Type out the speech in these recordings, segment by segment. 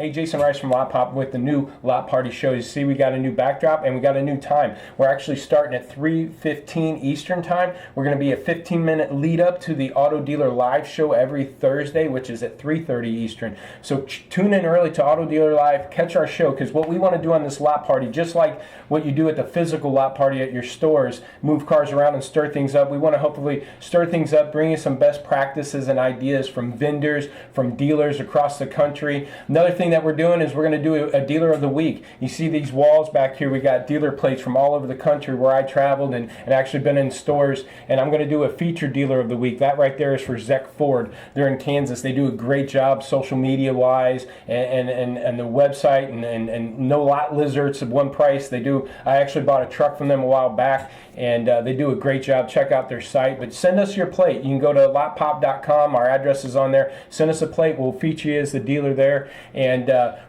Hey, Jason Rice from Lot Pop with the new Lot Party show. You see, we got a new backdrop and we got a new time. We're actually starting at 3:15 Eastern time. We're going to be a 15-minute lead up to the Auto Dealer Live show every Thursday, which is at 3:30 Eastern. So tune in early to Auto Dealer Live, catch our show, because what we want to do on this Lot Party, just like what you do at the physical Lot Party at your stores, move cars around and stir things up. We want to hopefully stir things up, bring you some best practices and ideas from vendors, from dealers across the country. Another thing that we're doing is we're going to do a dealer of the week. You see these walls back here, we got dealer plates from all over the country where I traveled and actually been in stores, and I'm going to do a featured dealer of the week. That right there is for Zeck Ford. They're in Kansas. They do a great job social media wise and the website and no lot lizards at one price. I actually bought a truck from them a while back, and they do a great job. Check out their site, but send us your plate. You can go to lotpop.com. Our address is on there. Send us a plate. We'll feature you as the dealer there. And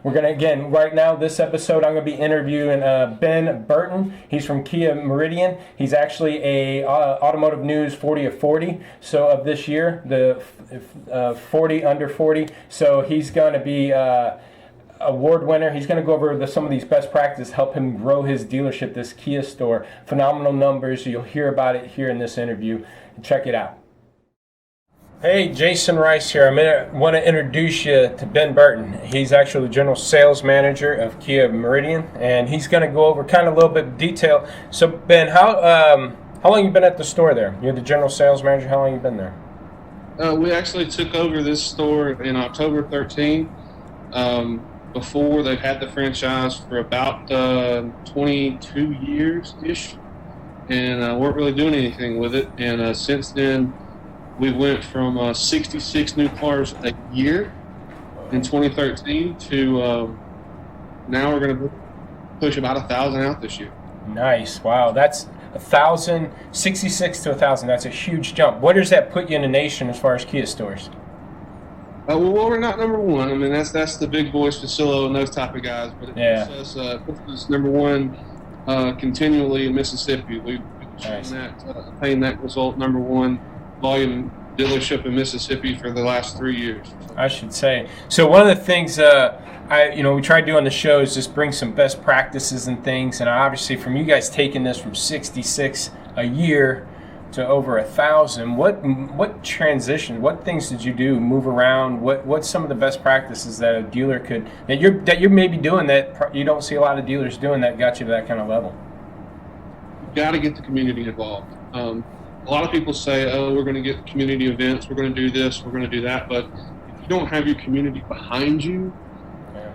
we're going to, again, right now, this episode, I'm going to be interviewing Ben Burton. He's from Kia Meridian. He's actually a Automotive News 40 of 40 of this year, the 40 under 40. So he's going to be award winner. He's going to go over some of these best practices, help him grow his dealership, this Kia store. Phenomenal numbers. You'll hear about it here in this interview. Check it out. Hey, Jason Rice here. I want to introduce you to Ben Burton. He's actually the general sales manager of Kia Meridian, and he's going to go over kind of a little bit of detail. So, Ben, how long have you been at the store there? You're the general sales manager. How long have you been there? We actually took over this store in October 13. Before, they've had the franchise for about 22 years-ish, and weren't really doing anything with it. And since then, we went from 66 new cars a year in 2013 to now we're going to push about 1,000 out this year. Nice. Wow. That's 1,000, 66 to 1,000. That's a huge jump. What does that put you in the nation as far as Kia stores? Well, we're not number one. I mean, that's the big boys, Facillo and those type of guys. But it puts us number one continually in Mississippi. We've shown that, attained that result, number one volume dealership in Mississippi for the last 3 years. I should say. So one of the things we try to do on the show is just bring some best practices and things. And obviously, from you guys taking this from 66 a year to over 1,000, what transition? What things did you do? Move around? What's some of the best practices that a dealer could that you're maybe doing that you don't see a lot of dealers doing that got you to that kind of level? You've got to get the community involved. A lot of people say, oh, we're going to get community events, we're going to do this, we're going to do that, but if you don't have your community behind you,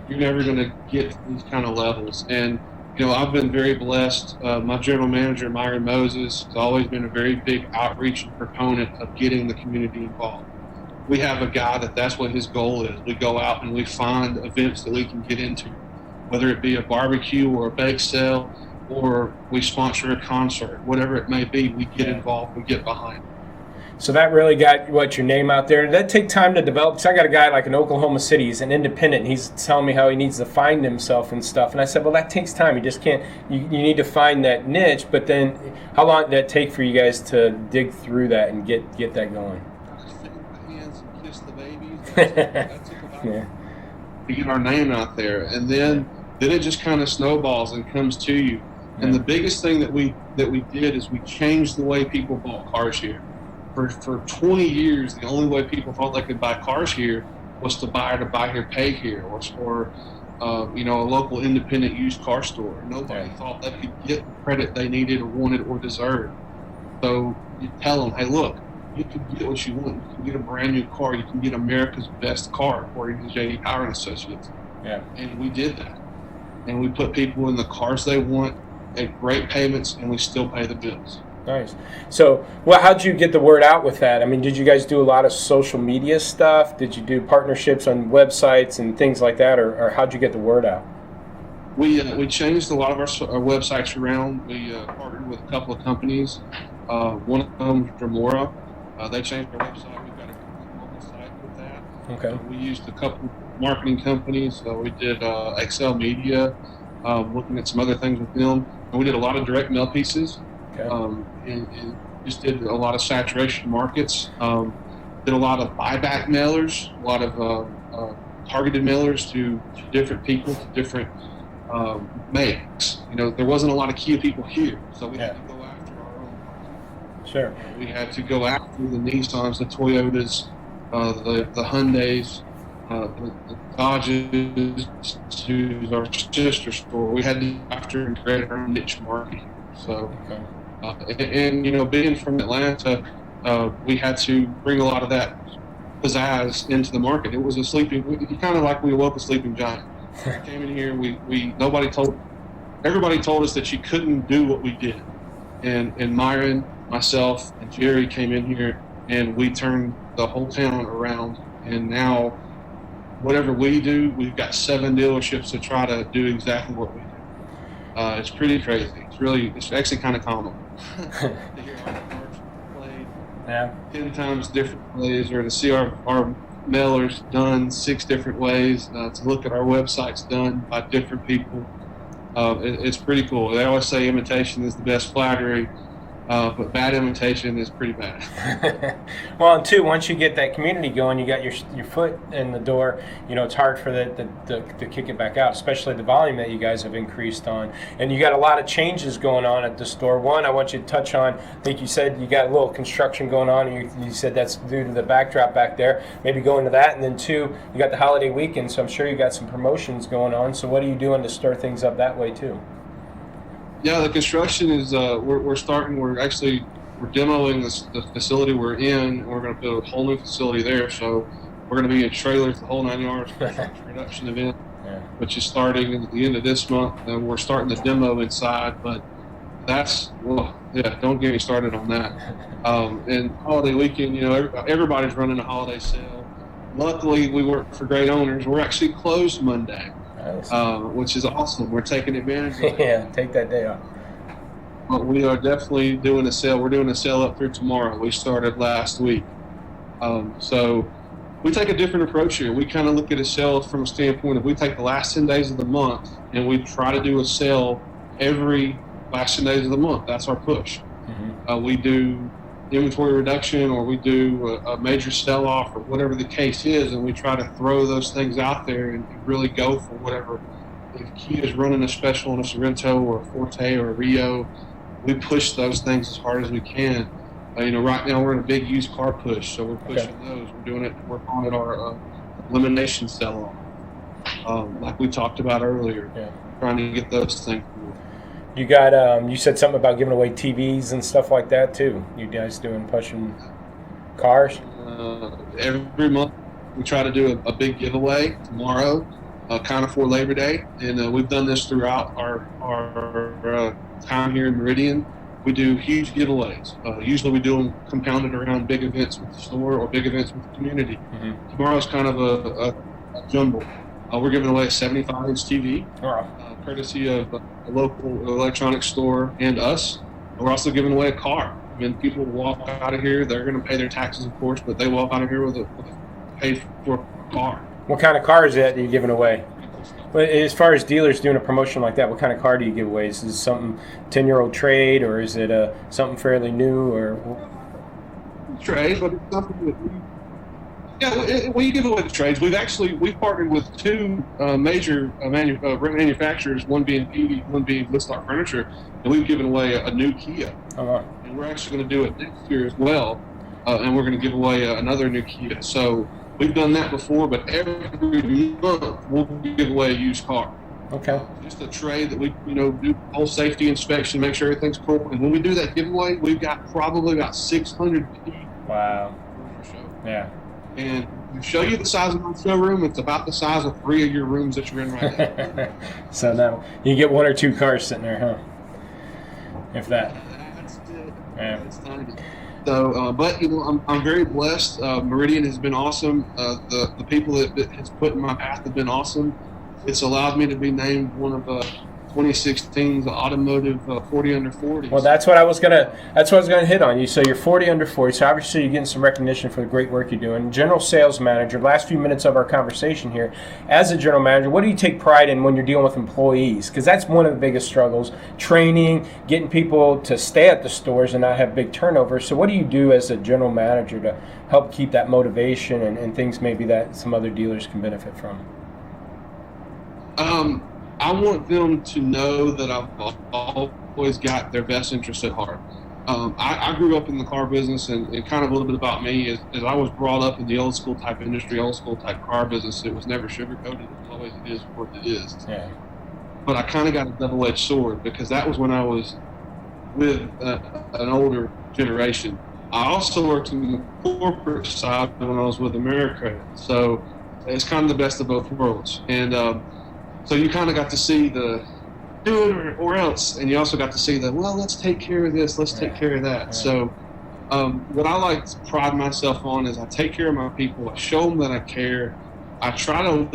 you're never going to get to these kind of levels. And, I've been very blessed. My general manager, Myron Moses, has always been a very big outreach and proponent of getting the community involved. We have a guy that's what his goal is. We go out and we find events that we can get into, whether it be a barbecue or a bake sale, or we sponsor a concert, whatever it may be, we get involved, we get behind it. So that really got your name out there. Did that take time to develop? Because I got a guy like in Oklahoma City, he's an independent, and he's telling me how he needs to find himself and stuff. And I said, well, that takes time. You just can't, you need to find that niche, but then how long did that take for you guys to dig through that and get that going? Stick my hands and kiss the babies. That took about to get our name out there. And then it just kind of snowballs and comes to you. And the biggest thing that we did is we changed the way people bought cars here. For 20 years, the only way people thought they could buy cars here was to buy here, pay here, or a local independent used car store. Nobody thought they could get the credit they needed or wanted or deserved. So you tell them, hey, look, you can get what you want. You can get a brand new car. You can get America's best car, according to J.D. Power and Associates. Yeah. And we did that. And we put people in the cars they want at great payments, and we still pay the bills. Nice. So, how'd you get the word out with that? I mean, did you guys do a lot of social media stuff? Did you do partnerships on websites and things like that, or how'd you get the word out? We changed a lot of our websites around. We partnered with a couple of companies. One of them, Dremora. They changed our website. We've got a mobile site with that. Okay. We used a couple marketing companies. We did Excel Media, looking at some other things with them. And we did a lot of direct mail pieces. Okay. And just did a lot of saturation markets. Did a lot of buyback mailers, a lot of targeted mailers to different people, to different makes. There wasn't a lot of Kia people here, so we had to go after our own. Sure. We had to go after the Nissans, the Toyotas, the Hyundais, the Dodges, to our sister store. We had to go after and create our niche market. So, and being from Atlanta, we had to bring a lot of that pizzazz into the market. It was kind of like we awoke a sleeping giant. We came in here, everybody told us that she couldn't do what we did. And Myron, myself, and Jerry came in here, and we turned the whole town around. And now, whatever we do, we've got 7 dealerships to try to do exactly what we do. It's pretty crazy. It's actually kind of comical to hear our cars played 10 times different ways, or to see our mailers done 6 different ways, to look at our websites done by different people. It's pretty cool. They always say imitation is the best flattery, but bad imitation is pretty bad. Well, and two, once you get that community going, you got your foot in the door. It's hard for to kick it back out, especially the volume that you guys have increased on. And you got a lot of changes going on at the store. One, I want you to touch on, I think you said you got a little construction going on, and you said that's due to the backdrop back there. Maybe go into that. And then two, you got the holiday weekend, so I'm sure you got some promotions going on. So what are you doing to stir things up that way too? Yeah, the construction is, we're demoing the facility we're in. We're going to build a whole new facility there. So we're going to be in trailers the whole 9 yards for the production event, which is starting at the end of this month. And we're starting the demo inside, but don't get me started on that. And holiday weekend, everybody's running a holiday sale. Luckily, we work for great owners. We're actually closed Monday. Nice. Which is awesome. We're taking advantage of it. Yeah, take that day off. But we are definitely doing a sale. We're doing a sale up through tomorrow. We started last week. So we take a different approach here. We kind of look at a sale from a standpoint of, we take the last 10 days of the month and we try to do a sale every last 10 days of the month. That's our push. Mm-hmm. We do inventory reduction, or we do a major sell-off, or whatever the case is, and we try to throw those things out there and really go for whatever. If Kia is running a special on a Sorrento or a Forte or a Rio, we push those things as hard as we can. Right now we're in a big used car push, so we're pushing those. We're calling it our elimination sell-off, like we talked about earlier, trying to get those things. You got, you said something about giving away TVs and stuff like that too. You guys pushing cars? Every month we try to do a big giveaway tomorrow, kind of for Labor Day. And we've done this throughout our time here in Meridian. We do huge giveaways. Usually we do them compounded around big events with the store or big events with the community. Mm-hmm. Tomorrow's kind of a jumble. We're giving away a 75-inch TV. Courtesy of a local electronics store and us. We're also giving away a car. When people walk out of here, they're going to pay their taxes, of course, but they walk out of here with a paid for car. What kind of car is that you're giving away? But as far as dealers doing a promotion like that, what kind of car do you give away? Is this something 10-year-old trade, or is it something fairly new, or? Trade, but it's something that we give away the trades. We've partnered with 2 major manufacturers, one being Peavey, one being Woodstock Furniture, and we've given away a new Kia. And we're actually going to do it next year as well, and we're going to give away another new Kia. So we've done that before, but every month we'll give away a used car. Okay. Just a trade that we do whole safety inspection, make sure everything's cool. And when we do that giveaway, we've got probably about 600 people. Wow. Yeah. And to show you the size of my showroom, it's about the size of 3 of your rooms that you're in right now. So now you get 1 or 2 cars sitting there, huh? If that. That's it. Yeah. It's tiny. So, but I'm very blessed. Meridian has been awesome. The people that has put in my path have been awesome. It's allowed me to be named one of 2016's automotive 40 under 40. Well, that's what I was gonna hit on. You so you're 40 under 40. So obviously you're getting some recognition for the great work you're doing. General sales manager. Last few minutes of our conversation here, as a general manager, what do you take pride in when you're dealing with employees? Because that's one of the biggest struggles: training, getting people to stay at the stores and not have big turnover. So what do you do as a general manager to help keep that motivation and things maybe that some other dealers can benefit from? I want them to know that I've always got their best interests at heart. I grew up in the car business, and kind of a little bit about me is I was brought up in the old school type industry, old school type car business. It was never sugar-coated. It always is what it is. Yeah. But I kind of got a double-edged sword, because that was when I was with an older generation. I also worked in the corporate side when I was with America. So it's kind of the best of both worlds. And so you kind of got to see the do it or else, and you also got to see the, well, let's take care of this, let's take care of that. So what I like to pride myself on is I take care of my people. I show them that I care. I try to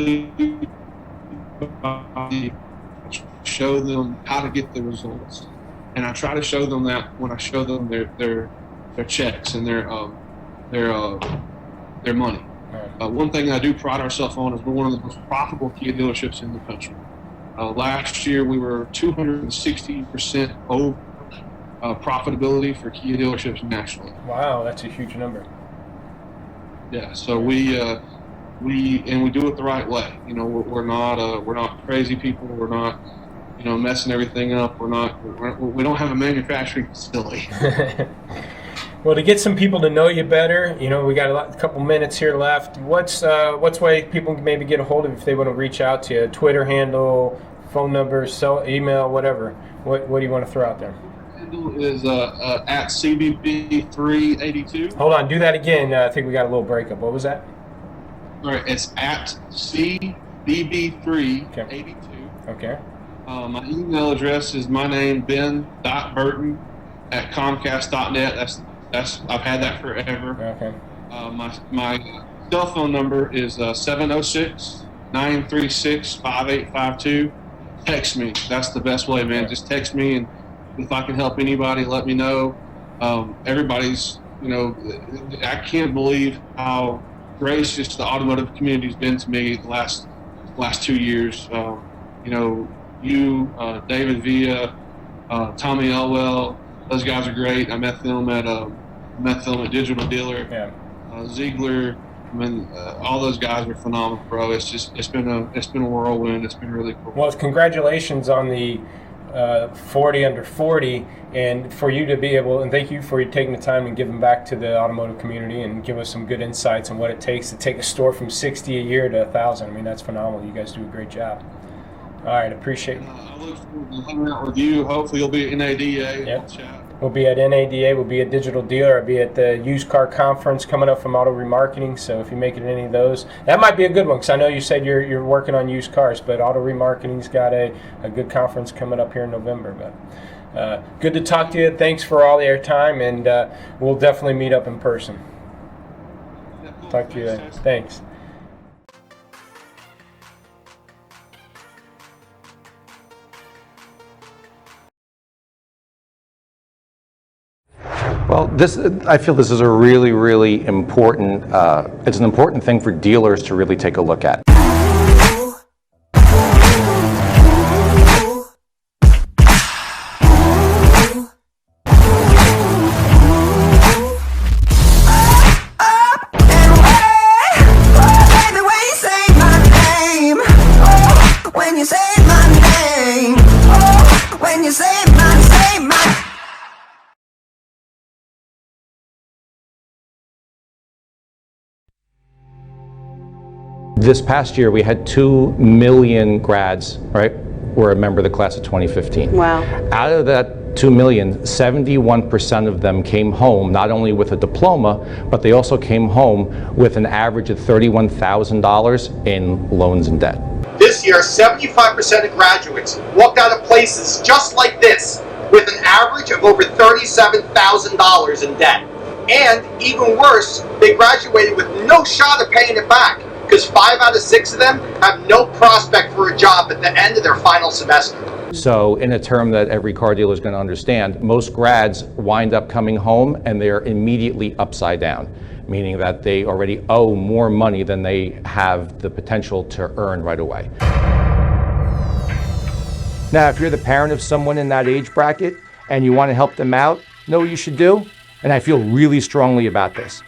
show them how to get the results, and I try to show them that when I show them their checks and their money. One thing I do pride ourselves on is we're one of the most profitable Kia dealerships in the country. Last year we were 260% over profitability for Kia dealerships nationally. Wow, that's a huge number. Yeah, so we do it the right way. You know, we're not crazy people. We're not, you know, messing everything up. We don't have a manufacturing facility. Well, to get some people to know you better, you know, we got a couple minutes here left. What's way people can maybe get a hold of you if they want to reach out to you? Twitter handle, phone number, email, whatever. What do you want to throw out there? Handle is at CBB382. Hold on, do that again. I think we got a little breakup. What was that? All right, it's at CBB382. Okay. My email address is my name, ben.burton@comcast.net. I've had that forever. Okay. My cell phone number is 706-936-5852. Text me. That's the best way, man. Just text me, and if I can help anybody, let me know. Everybody's, you know, I can't believe how gracious the automotive community's been to me the last 2 years. You know, David Villa, Tommy Elwell, those guys are great. I met them at Digital Dealer. Yeah. Ziegler. I mean, all those guys are phenomenal, bro. It's been a whirlwind. It's been really cool. Well, congratulations on the 40 under 40, and for you to be able, and thank you for taking the time and giving back to the automotive community and give us some good insights on what it takes to take a store from 60 a year to 1,000. I mean, that's phenomenal. You guys do a great job. All right, appreciate it. I look forward to hanging out with you. Hopefully you'll be at NADA. Yep. We'll be at NADA. We'll be at Digital Dealer. I'll be at the used car conference coming up from Auto Remarketing. So if you make it to any of those, that might be a good one, because I know you said you're working on used cars, but Auto Remarketing's got a good conference coming up here in November. But good to talk to you. Thanks for all the airtime, and we'll definitely meet up in person. Yeah, cool. Talk to you then. Thanks. Well, I feel this is a really, really important, it's an important thing for dealers to really take a look at. This past year, we had 2 million grads, right, were a member of the class of 2015. Wow. Out of that 2 million, 71% of them came home not only with a diploma, but they also came home with an average of $31,000 in loans and debt. This year, 75% of graduates walked out of places just like this with an average of over $37,000 in debt. And even worse, they graduated with no shot of paying it back, because 5 out of 6 of them have no prospect for a job at the end of their final semester. So in a term that every car dealer is going to understand, most grads wind up coming home and they're immediately upside down, meaning that they already owe more money than they have the potential to earn right away. Now, if you're the parent of someone in that age bracket and you want to help them out, know what you should do? And I feel really strongly about this.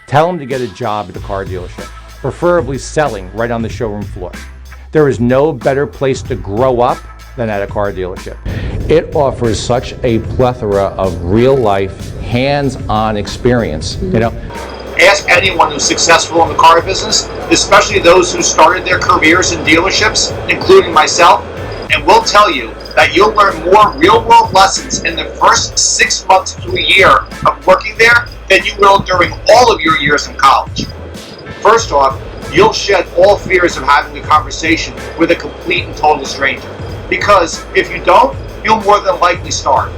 Tell them to get a job at a car dealership, preferably selling right on the showroom floor. There is no better place to grow up than at a car dealership. It offers such a plethora of real-life, hands-on experience, you know. Ask anyone who's successful in the car business, especially those who started their careers in dealerships, including myself, and we'll tell you that you'll learn more real-world lessons in the first 6 months to a year of working there than you will during all of your years in college. First off, you'll shed all fears of having a conversation with a complete and total stranger. Because if you don't, you'll more than likely starve.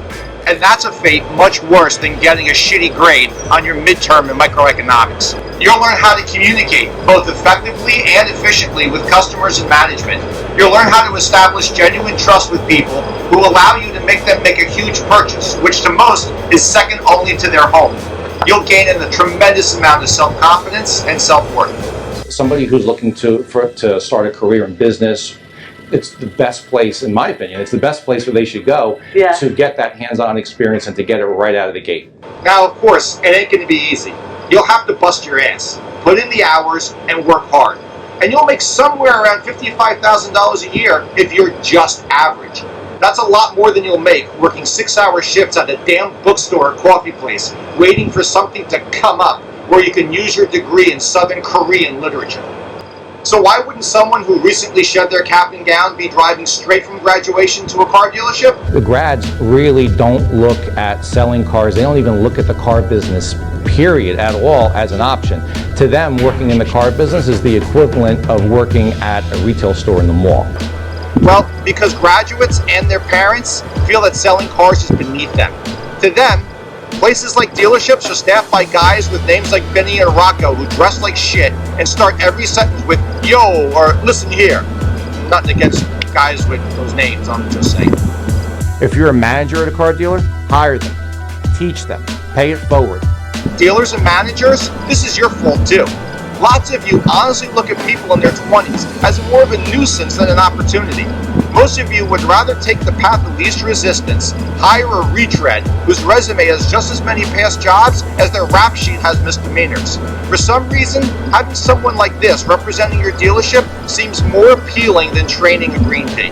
And that's a fate much worse than getting a shitty grade on your midterm in microeconomics. You'll learn how to communicate both effectively and efficiently with customers and management. You'll learn how to establish genuine trust with people who allow you to make them make a huge purchase, which to most is second only to their home. You'll gain a tremendous amount of self-confidence and self-worth. Somebody who's looking to start a career in business, it's the best place, in my opinion, it's the best place where they should go to get that hands-on experience and to get it right out of the gate. Now, of course, it ain't going to be easy. You'll have to bust your ass, put in the hours, and work hard. And you'll make somewhere around $55,000 a year if you're just average. That's a lot more than you'll make working 6-hour shifts at a damn bookstore or coffee place, waiting for something to come up where you can use your degree in Southern Korean literature. So why wouldn't someone who recently shed their cap and gown be driving straight from graduation to a car dealership? The grads really don't look at selling cars. They don't even look at the car business, period, at all as an option. To them, working in the car business is the equivalent of working at a retail store in the mall. Well, because graduates and their parents feel that selling cars is beneath them. To them, places like dealerships are staffed by guys with names like Benny and Rocco who dress like shit and start every sentence with "yo" or "listen here." Nothing against guys with those names, I'm just saying. If you're a manager at a car dealer, hire them, teach them, pay it forward. Dealers and managers, this is your fault too. Lots of you honestly look at people in their 20s as more of a nuisance than an opportunity. Most of you would rather take the path of least resistance, hire a retread whose resume has just as many past jobs as their rap sheet has misdemeanors. For some reason, having someone like this representing your dealership seems more appealing than training a green pea.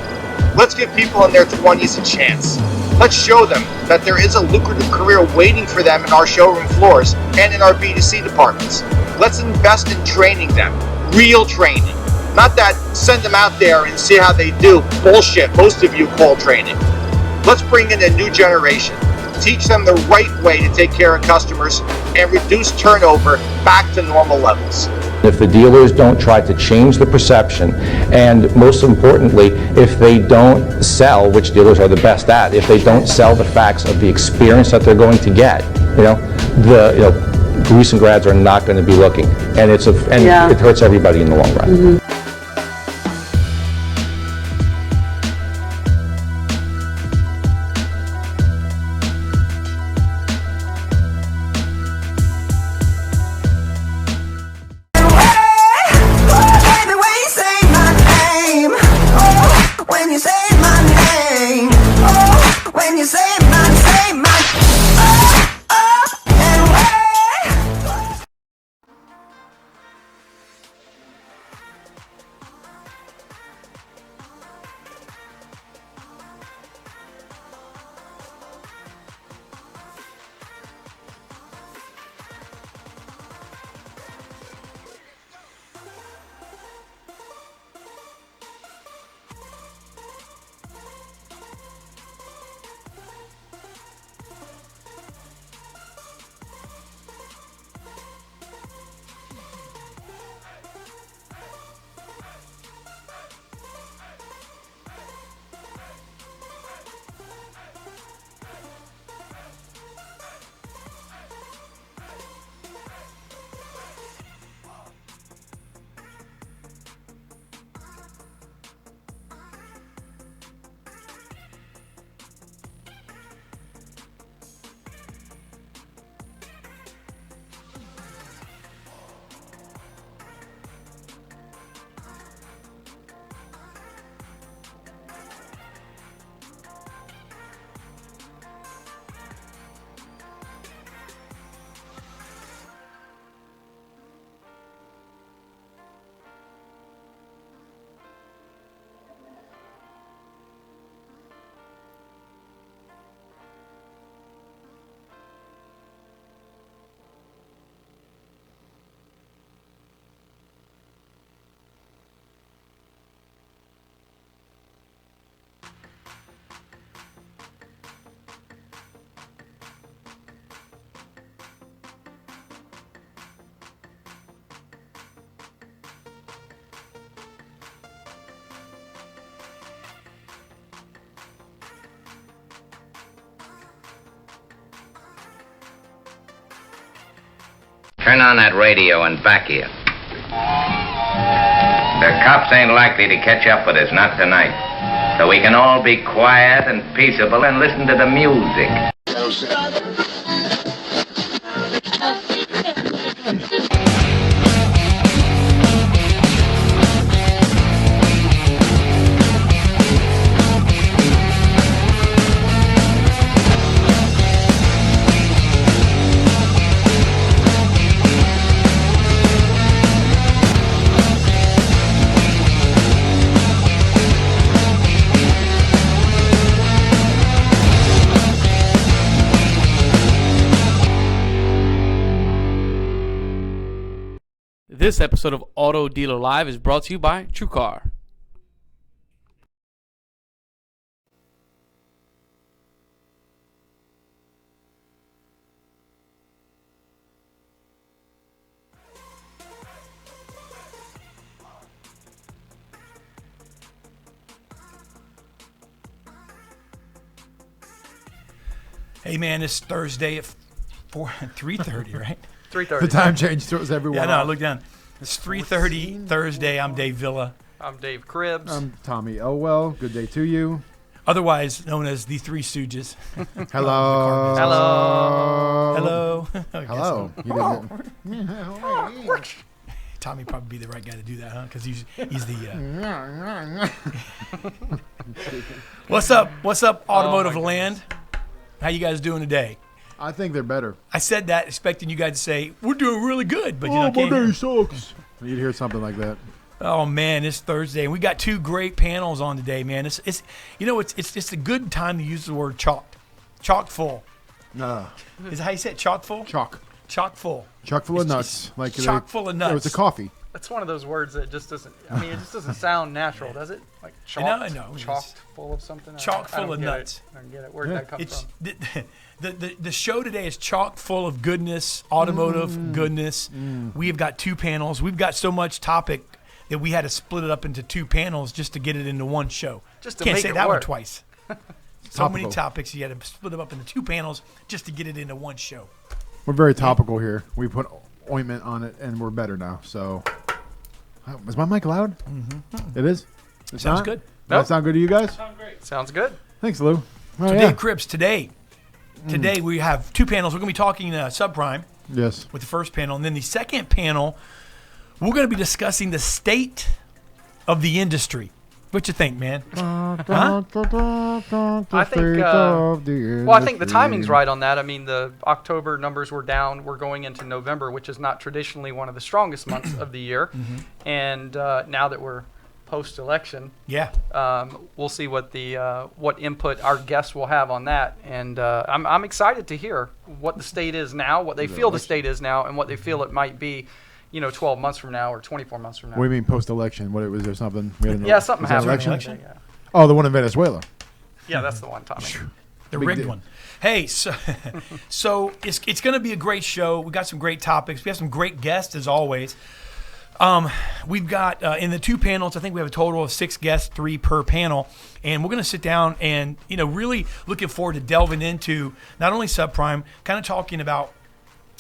Let's give people in their 20s a chance. Let's show them that there is a lucrative career waiting for them in our showroom floors and in our B2C departments. Let's invest in training them, real training. Not that send them out there and see how they do bullshit most of you call training. Let's bring in a new generation. Teach them the right way to take care of customers and reduce turnover back to normal levels. If the dealers don't try to change the perception, and most importantly, if they don't sell, which dealers are the best at, if they don't sell the facts of the experience that they're going to get, recent grads are not going to be looking, and it hurts everybody in the long run. Mm-hmm. Turn on that radio and back here. The cops ain't likely to catch up with us, not tonight. So we can all be quiet and peaceable and listen to the music. This episode of Auto Dealer Live is brought to you by TrueCar. Hey man, it's Thursday at 3:30, right? 3:30. The time change throws everyone Yeah, no, off. look down. It's 3:30 Thursday. I'm Dave Villa, I'm Dave Cribbs. I'm Tommy Elwell. Good day to you. otherwise known as the Three Stooges. Hello. Hello. Hello. Okay, Hello. so You didn't- Tommy probably be the right guy to do that, huh? Because he's the. What's up? What's up, automotive land? How you guys doing today? I think they're better. I said that expecting you guys to say we're doing really good, but you know, Oh, can't my hear. day sucks. You'd hear something like that. Oh man, it's Thursday, and we got two great panels on today, man. It's you know it's a good time to use the word chock full. Is that how you say it? Chock full? Chalk. Chock full. Chock full of It's nuts. just Like chock full of nuts. It was a coffee. That's one of those words that just doesn't. I mean, it just doesn't sound natural, does it? Like know, chalk, I know. chocked full of something. Chock I don't full of get nuts. It. I don't get it. Where did that come It's from? the show today is chock full of goodness, automotive goodness. We have got two panels. We've got so much topic that we had to split it up into two panels just to get it into one show. Just to Can't make say it that one work. twice. So many Topical. topics, you had to split them up into two panels just to get it into one show. We're very topical here. We put ointment on it, and we're better now. So, is my mic loud? Mm-hmm. It is. It's Sounds not? good. Does that Nope. sound good to you guys? Sounds good. Thanks, Lou. Oh, So yeah. Dave Cribs, today we have two panels. We're going to be talking subprime Yes. with the first panel, and then the second panel, we're going to be discussing the state of the industry. What you think, man? I think. Well, I think the timing's right on that. I mean, the October numbers were down. We're going into November, which is not traditionally one of the strongest months of the year. And now that we're post-election, Yeah. we'll see what the what input our guests will have on that. And I'm excited to hear what the state is now, what they feel the state is now, and what they feel it might be, 12 months from now or 24 months from now. What do you mean post-election? What was there something? We had an- Yeah, something was there an happened. election? Yeah. Oh, the one in Venezuela. Yeah, that's the one, Tommy. The Big rigged deal. one. Hey, so it's going to be a great show. We got some great topics. We have some great guests as always. We've got in the two panels, I think we have a total of 6 guests, 3 per panel, and we're going to sit down and really looking forward to delving into not only subprime, kind of talking about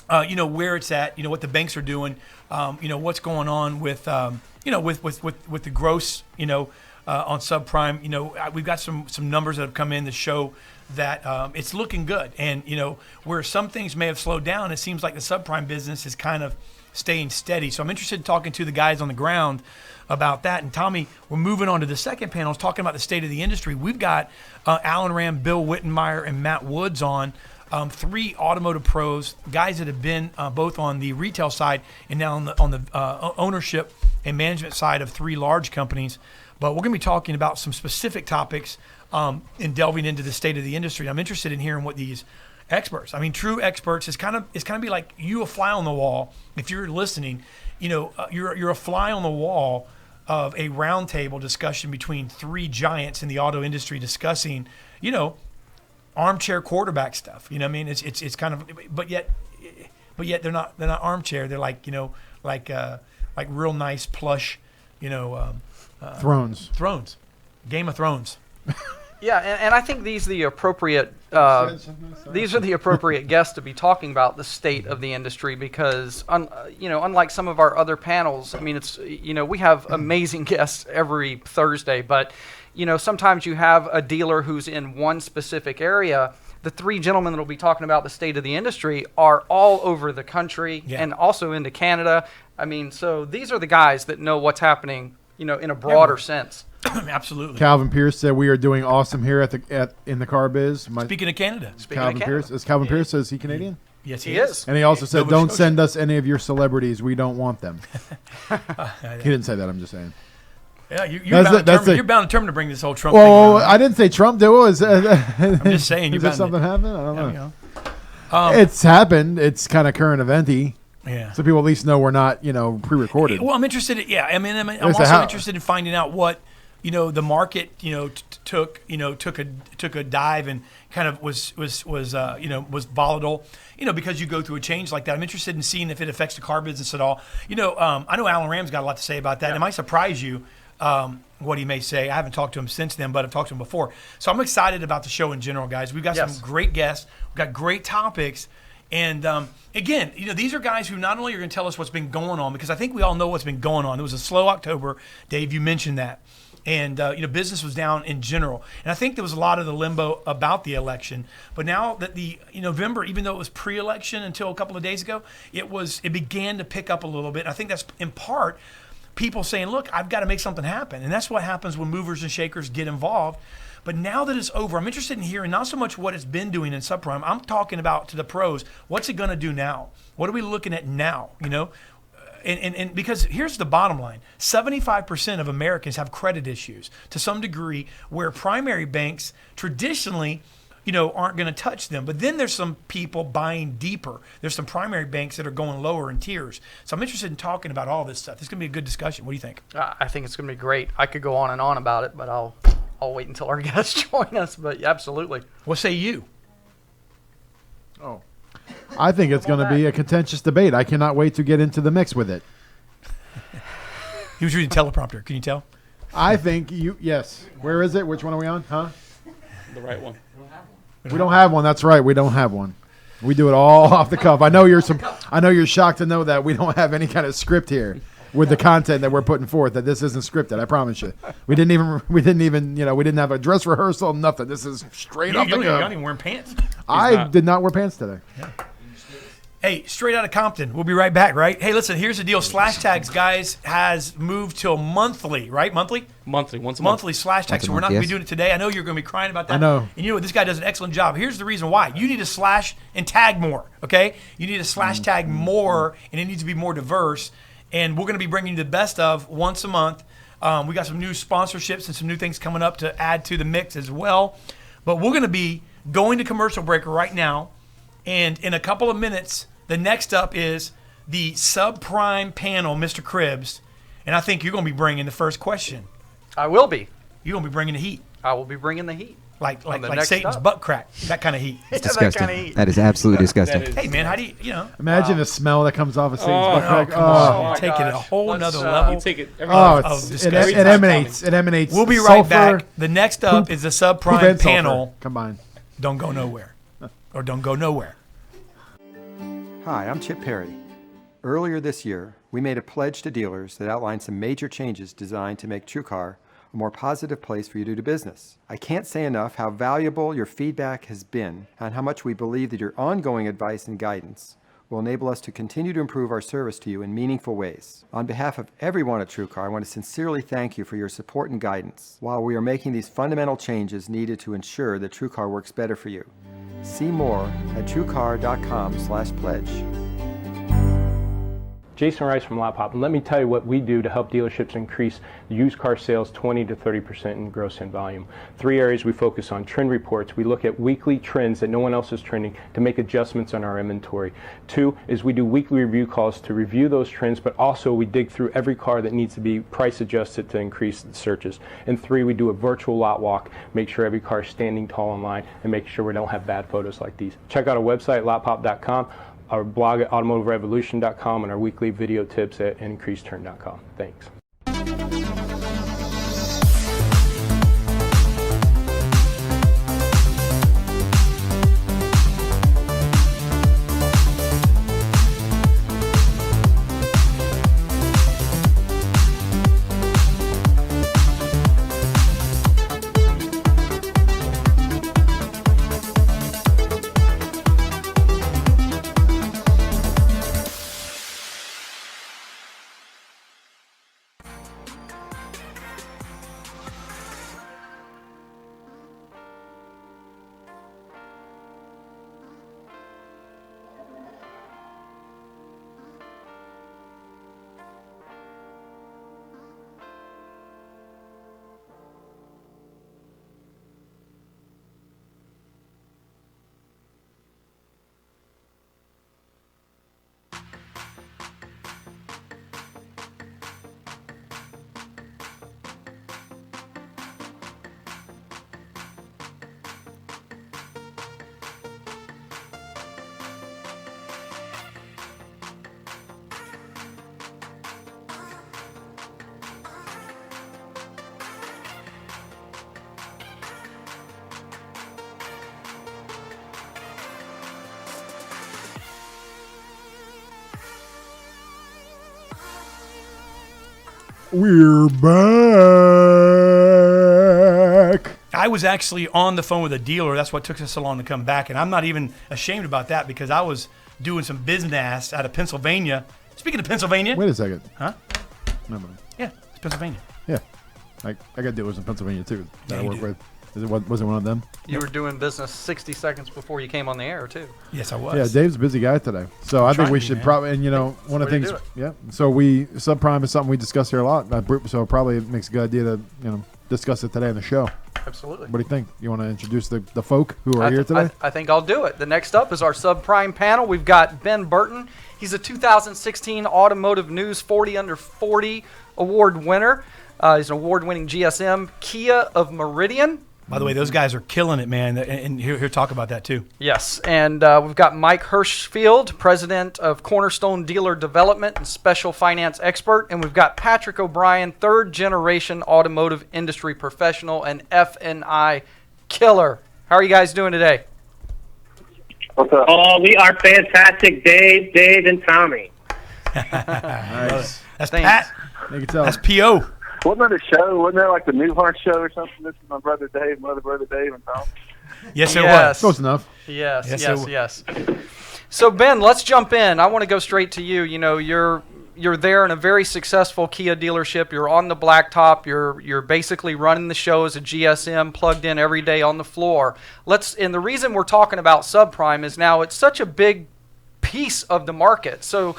where it's at, what the banks are doing, what's going on with with the gross, on subprime. We've got some numbers that have come in to show that it's looking good, and where some things may have slowed down, it seems like the subprime business is kind of staying steady. So I'm interested in talking to the guys on the ground about that. And Tommy, we're moving on to the second panel, talking about the state of the industry. We've got Alan Ram, Bill Wittenmeyer, and Matt Woods on. 3 automotive pros, guys that have been both on the retail side and now on the ownership and management side of 3 large companies. But we're going to be talking about some specific topics and delving into the state of the industry. I'm interested in hearing what these experts, true experts, is kind of be like you, a fly on the wall. If you're listening, you're a fly on the wall of a roundtable discussion between 3 giants in the auto industry discussing, armchair quarterback stuff. It's kind of, but yet they're not armchair. They're like like real nice plush, Thrones. thrones, Game of Thrones. Yeah, and I think these are the appropriate guests to be talking about the state of the industry because, unlike some of our other panels, I mean, it's we have amazing guests every Thursday, but sometimes you have a dealer who's in one specific area. The three gentlemen that will be talking about the state of the industry are all over the country and also into Canada. I mean, so these are the guys that know what's happening, in a broader sense. Absolutely. Calvin Pierce said we are doing awesome here in the car biz. Speaking of Canada. Pierce. Calvin Pierce, is he Canadian? Yes, he is. And he also said, don't send us any of your celebrities. We don't want them. He didn't say that. I'm just saying. Yeah, you're bound and determined to bring this whole Trump thing on. I didn't say Trump. There was. I'm just saying. Is something happened? I don't know. Yeah. It's happened. It's kind of current event-y. Yeah. So people at least know we're not, pre-recorded. Well, I'm interested in, I'm also interested in finding out what, the market, took a dive and kind of was volatile, because you go through a change like that. I'm interested in seeing if it affects the car business at all. I know Alan Ram's got a lot to say about that. Yeah. It might surprise you what he may say. I haven't talked to him since then, but I've talked to him before. So I'm excited about the show in general, guys. We've got some great guests. We've got great topics. And again, these are guys who not only are going to tell us what's been going on, because I think we all know what's been going on. There was a slow October. Dave, you mentioned that. And, business was down in general. And I think there was a lot of the limbo about the election. But now that November, even though it was pre-election until a couple of days ago, it began to pick up a little bit. And I think that's in part people saying, look, I've got to make something happen. And that's what happens when movers and shakers get involved. But now that it's over, I'm interested in hearing not so much what it's been doing in subprime. I'm talking about to the pros. What's it going to do now? What are we looking at now? And because here's the bottom line, 75% of Americans have credit issues to some degree where primary banks traditionally, aren't going to touch them. But then there's some people buying deeper. There's some primary banks that are going lower in tiers. So I'm interested in talking about all this stuff. It's going to be a good discussion. What do you think? I think it's going to be great. I could go on and on about it, but I'll wait until our guests join us. But absolutely. What say you? Oh. I think it's going to be a contentious debate. I cannot wait to get into the mix with it. He was reading teleprompter. Can you tell? I think yes. Where is it? Which one are we on? Huh? The right one. We don't have one. That's right. We don't have one. We do it all off the cuff. I know you're shocked to know that we don't have any kind of script here with the content that we're putting forth, that this isn't scripted. I promise you. We didn't even we didn't have a dress rehearsal, nothing. This is straight off the cuff. You're not even wearing pants. I did not wear pants today. Yeah. Hey, straight out of Compton. We'll be right back, right? Hey, listen, here's the deal. Slash Tags, guys, has moved till monthly, right? Monthly, once a month. Monthly Slash Tags. So we're not going to be doing it today. I know you're going to be crying about that. I know. And you know what? This guy does an excellent job. Here's the reason why. You need to slash and tag more, okay? You need to slash tag more, and it needs to be more diverse. And we're going to be bringing you the best of once a month. We got some new sponsorships and some new things coming up to add to the mix as well. But we're going to be going to commercial break right now. And in a couple of minutes, the next up is the subprime panel, Mr. Cribbs. And I think you're going to be bringing the first question. I will be. You're going to be bringing the heat. I will be bringing the heat. Like Satan's butt crack. That kind of heat. It's disgusting. That kind of heat. That is absolutely disgusting. Hey, man, how do you, Imagine the smell that comes off of Satan's butt crack. Come on. Take it a whole nother level. Take it it emanates. It emanates. We'll be right back. The next up is the subprime panel. Combined. Don't go nowhere. Or don't go nowhere. Hi, I'm Chip Perry. Earlier this year, we made a pledge to dealers that outlined some major changes designed to make TrueCar a more positive place for you to do business. I can't say enough how valuable your feedback has been and how much we believe that your ongoing advice and guidance will enable us to continue to improve our service to you in meaningful ways. On behalf of everyone at TrueCar, I want to sincerely thank you for your support and guidance while we are making these fundamental changes needed to ensure that TrueCar works better for you. See more at truecar.com/pledge. Jason Rice from Lot Pop, and let me tell you what we do to help dealerships increase used car sales 20 to 30% in gross in volume. 3 areas we focus on: trend reports. We look at weekly trends that no one else is trending to make adjustments on our inventory. 2 is we do weekly review calls to review those trends, but also we dig through every car that needs to be price adjusted to increase the searches. And 3, we do a virtual lot walk, make sure every car is standing tall in line, and make sure we don't have bad photos like these. Check out our website, lotpop.com. our blog at automotiverevolution.com, and our weekly video tips at increaseturn.com. Thanks. We're back. I was actually on the phone with a dealer. That's what took us so long to come back. And I'm not even ashamed about that because I was doing some business out of Pennsylvania. Speaking of Pennsylvania. Wait a second. Huh? No, no. Yeah, it's Pennsylvania. Yeah. I got dealers in Pennsylvania, too, that I you work do. with. Was it one of them? You were doing business 60 seconds before you came on the air, too. Yes, I was. Yeah, Dave's a busy guy today. So I think we should probably, and one of the things, so subprime is something we discuss here a lot. So probably it makes a good idea to, discuss it today on the show. Absolutely. What do you think? You want to introduce the folk who are here today? I think I'll do it. The next up is our subprime panel. We've got Ben Burton. He's a 2016 Automotive News 40 Under 40 award winner. He's an award-winning GSM Kia of Meridian. By the way, those guys are killing it, man. And here talk about that, too. Yes, and we've got Mike Hirschfield, president of Cornerstone Dealer Development and special finance expert. And we've got Patrick O'Brien, third-generation automotive industry professional and F&I killer. How are you guys doing today? What's up? Oh, we are fantastic, Dave, and Tommy. Nice. That's Pat. Make it tell. That's P.O. Wasn't that a show? Wasn't that like the Newhart show or something? This is my brother Dave, my other brother Dave, and Tom. Yes, it was. Close enough. Yes. So, Ben, let's jump in. I want to go straight to you. You're there in a very successful Kia dealership. You're on the blacktop. You're basically running the show as a GSM, plugged in every day on the floor. And the reason we're talking about subprime is now it's such a big piece of the market. So,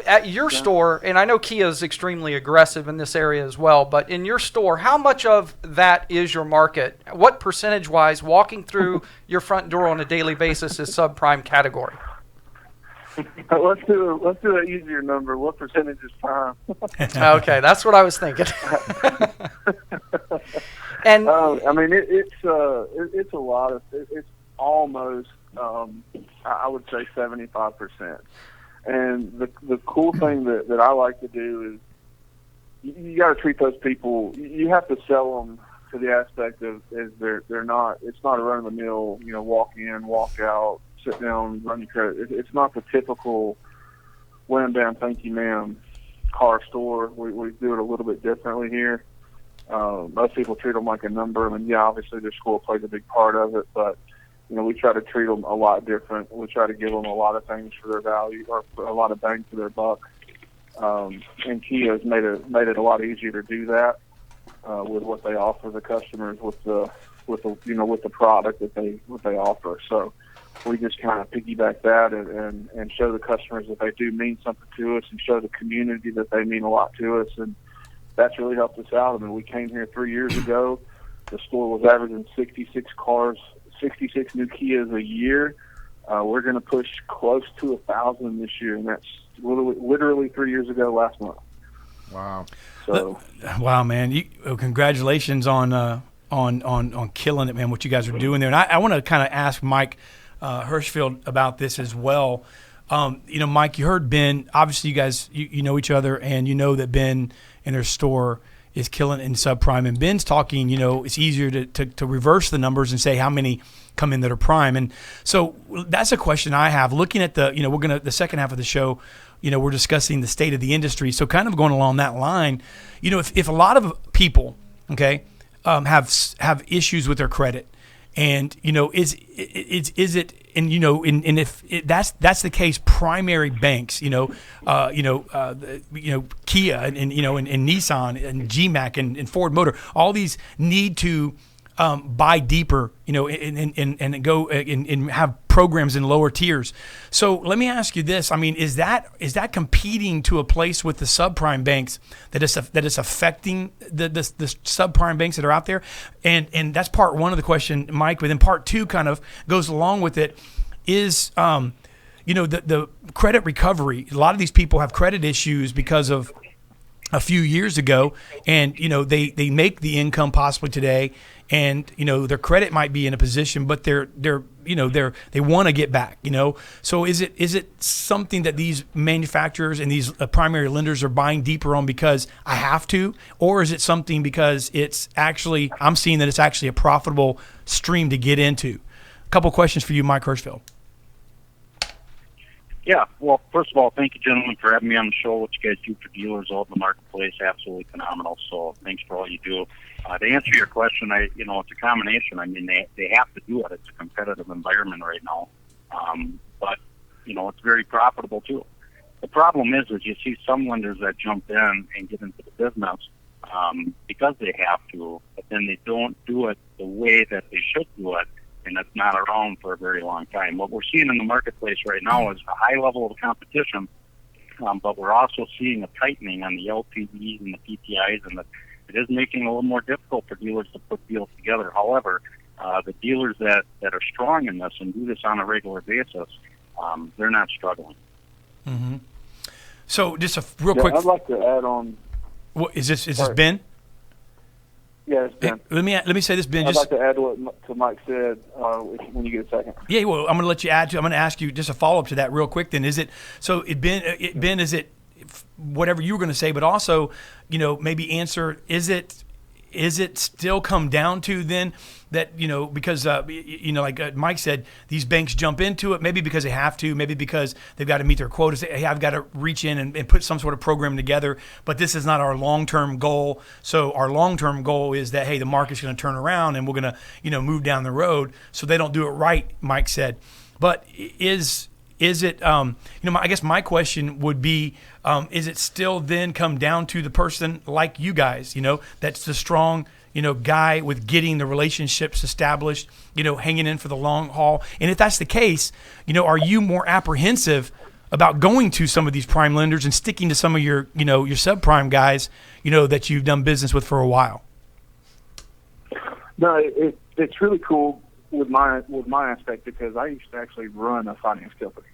at your store, and I know Kia is extremely aggressive in this area as well, but in your store, how much of that is your market? What percentage-wise, walking through your front door on a daily basis, is subprime category? Let's do an easier number. What percentage is prime? Okay, that's what I was thinking. And it's a lot of it's almost I would say 75%. And the cool thing that I like to do is you got to treat those people. You have to sell them to the aspect of is they're not. It's not a run of the mill. Walk in, walk out, sit down, run your credit. It's not the typical wham bam, thank you ma'am car store. We do it a little bit differently here. Most people treat them like a number. I mean, yeah, obviously their score plays a big part of it, but we try to treat them a lot different. We try to give them a lot of things for their value, or a lot of bang for their buck. And Kia has made it a lot easier to do that with what they offer the customers, with the product that they offer. So we just kind of piggyback that and show the customers that they do mean something to us, and show the community that they mean a lot to us. And that's really helped us out. I mean, we came here 3 years ago. The store was averaging 66 new Kias a year. We're going to push close to 1,000 this year, and that's literally 3 years ago last month. Wow. So, wow, man! Congratulations on killing it, man! What you guys are doing there, and I want to kind of ask Mike Hirschfield about this as well. Mike, you heard Ben. Obviously, you guys you know each other, and you know that Ben in their store is killing in subprime. And Ben's talking, it's easier to reverse the numbers and say how many come in that are prime. And so that's a question I have. Looking at the second half of the show, we're discussing the state of the industry. So kind of going along that line, if a lot of people, have issues with their credit, and is it, and if that's the case, primary banks, Kia and Nissan and GMAC and Ford Motor, all these need to buy deeper, and go and have programs in lower tiers. So let me ask you this: I mean, is that competing to a place with the subprime banks that is affecting the subprime banks that are out there? And that's part one of the question, Mike. But then part two kind of goes along with it. Is the credit recovery? A lot of these people have credit issues because of a few years ago, and they make the income possibly today, and their credit might be in a position, but they want to get back. So is it something that these manufacturers and these primary lenders are buying deeper on because I have to, or is it something because I'm seeing that it's actually a profitable stream to get into? A couple questions for you, Mike Hirschfield. Yeah, well, first of all, thank you, gentlemen, for having me on the show. What you guys do for dealers out in the marketplace, absolutely phenomenal. So thanks for all you do. To answer your question, it's a combination. I mean, they have to do it. It's a competitive environment right now. But, it's very profitable, too. The problem is you see some lenders that jump in and get into the business because they have to, but then they don't do it the way that they should do it, and it's not around for a very long time. What we're seeing in the marketplace right now is a high level of competition, but we're also seeing a tightening on the LTVs and the PTIs, and it is making it a little more difficult for dealers to put deals together. However, the dealers that are strong in this and do this on a regular basis, they're not struggling. Mm-hmm. So just a real quick. I'd like to add on. What is this? Is this Ben? Yeah, it's Ben. Let me say this, Ben. I'd like to add to Mike said when you get a second. Yeah, well, I'm going to let you add to. I'm going to ask you just a follow up to that real quick. Then is it so? Ben, is it whatever you were going to say, but also, maybe answer. Is it still come down to then that, because, like Mike said, these banks jump into it, maybe because they have to, maybe because they've got to meet their quotas. Hey, I've got to reach in and put some sort of program together, but this is not our long-term goal. So our long-term goal is that, hey, the market's going to turn around and we're going to, move down the road. So they don't do it right, Mike said. But is it, I guess my question would be, is it still then come down to the person like you guys, that's the strong, guy with getting the relationships established, hanging in for the long haul? And if that's the case, are you more apprehensive about going to some of these prime lenders and sticking to some of your, your subprime guys, that you've done business with for a while? No, it's really cool with my aspect because I used to actually run a finance company.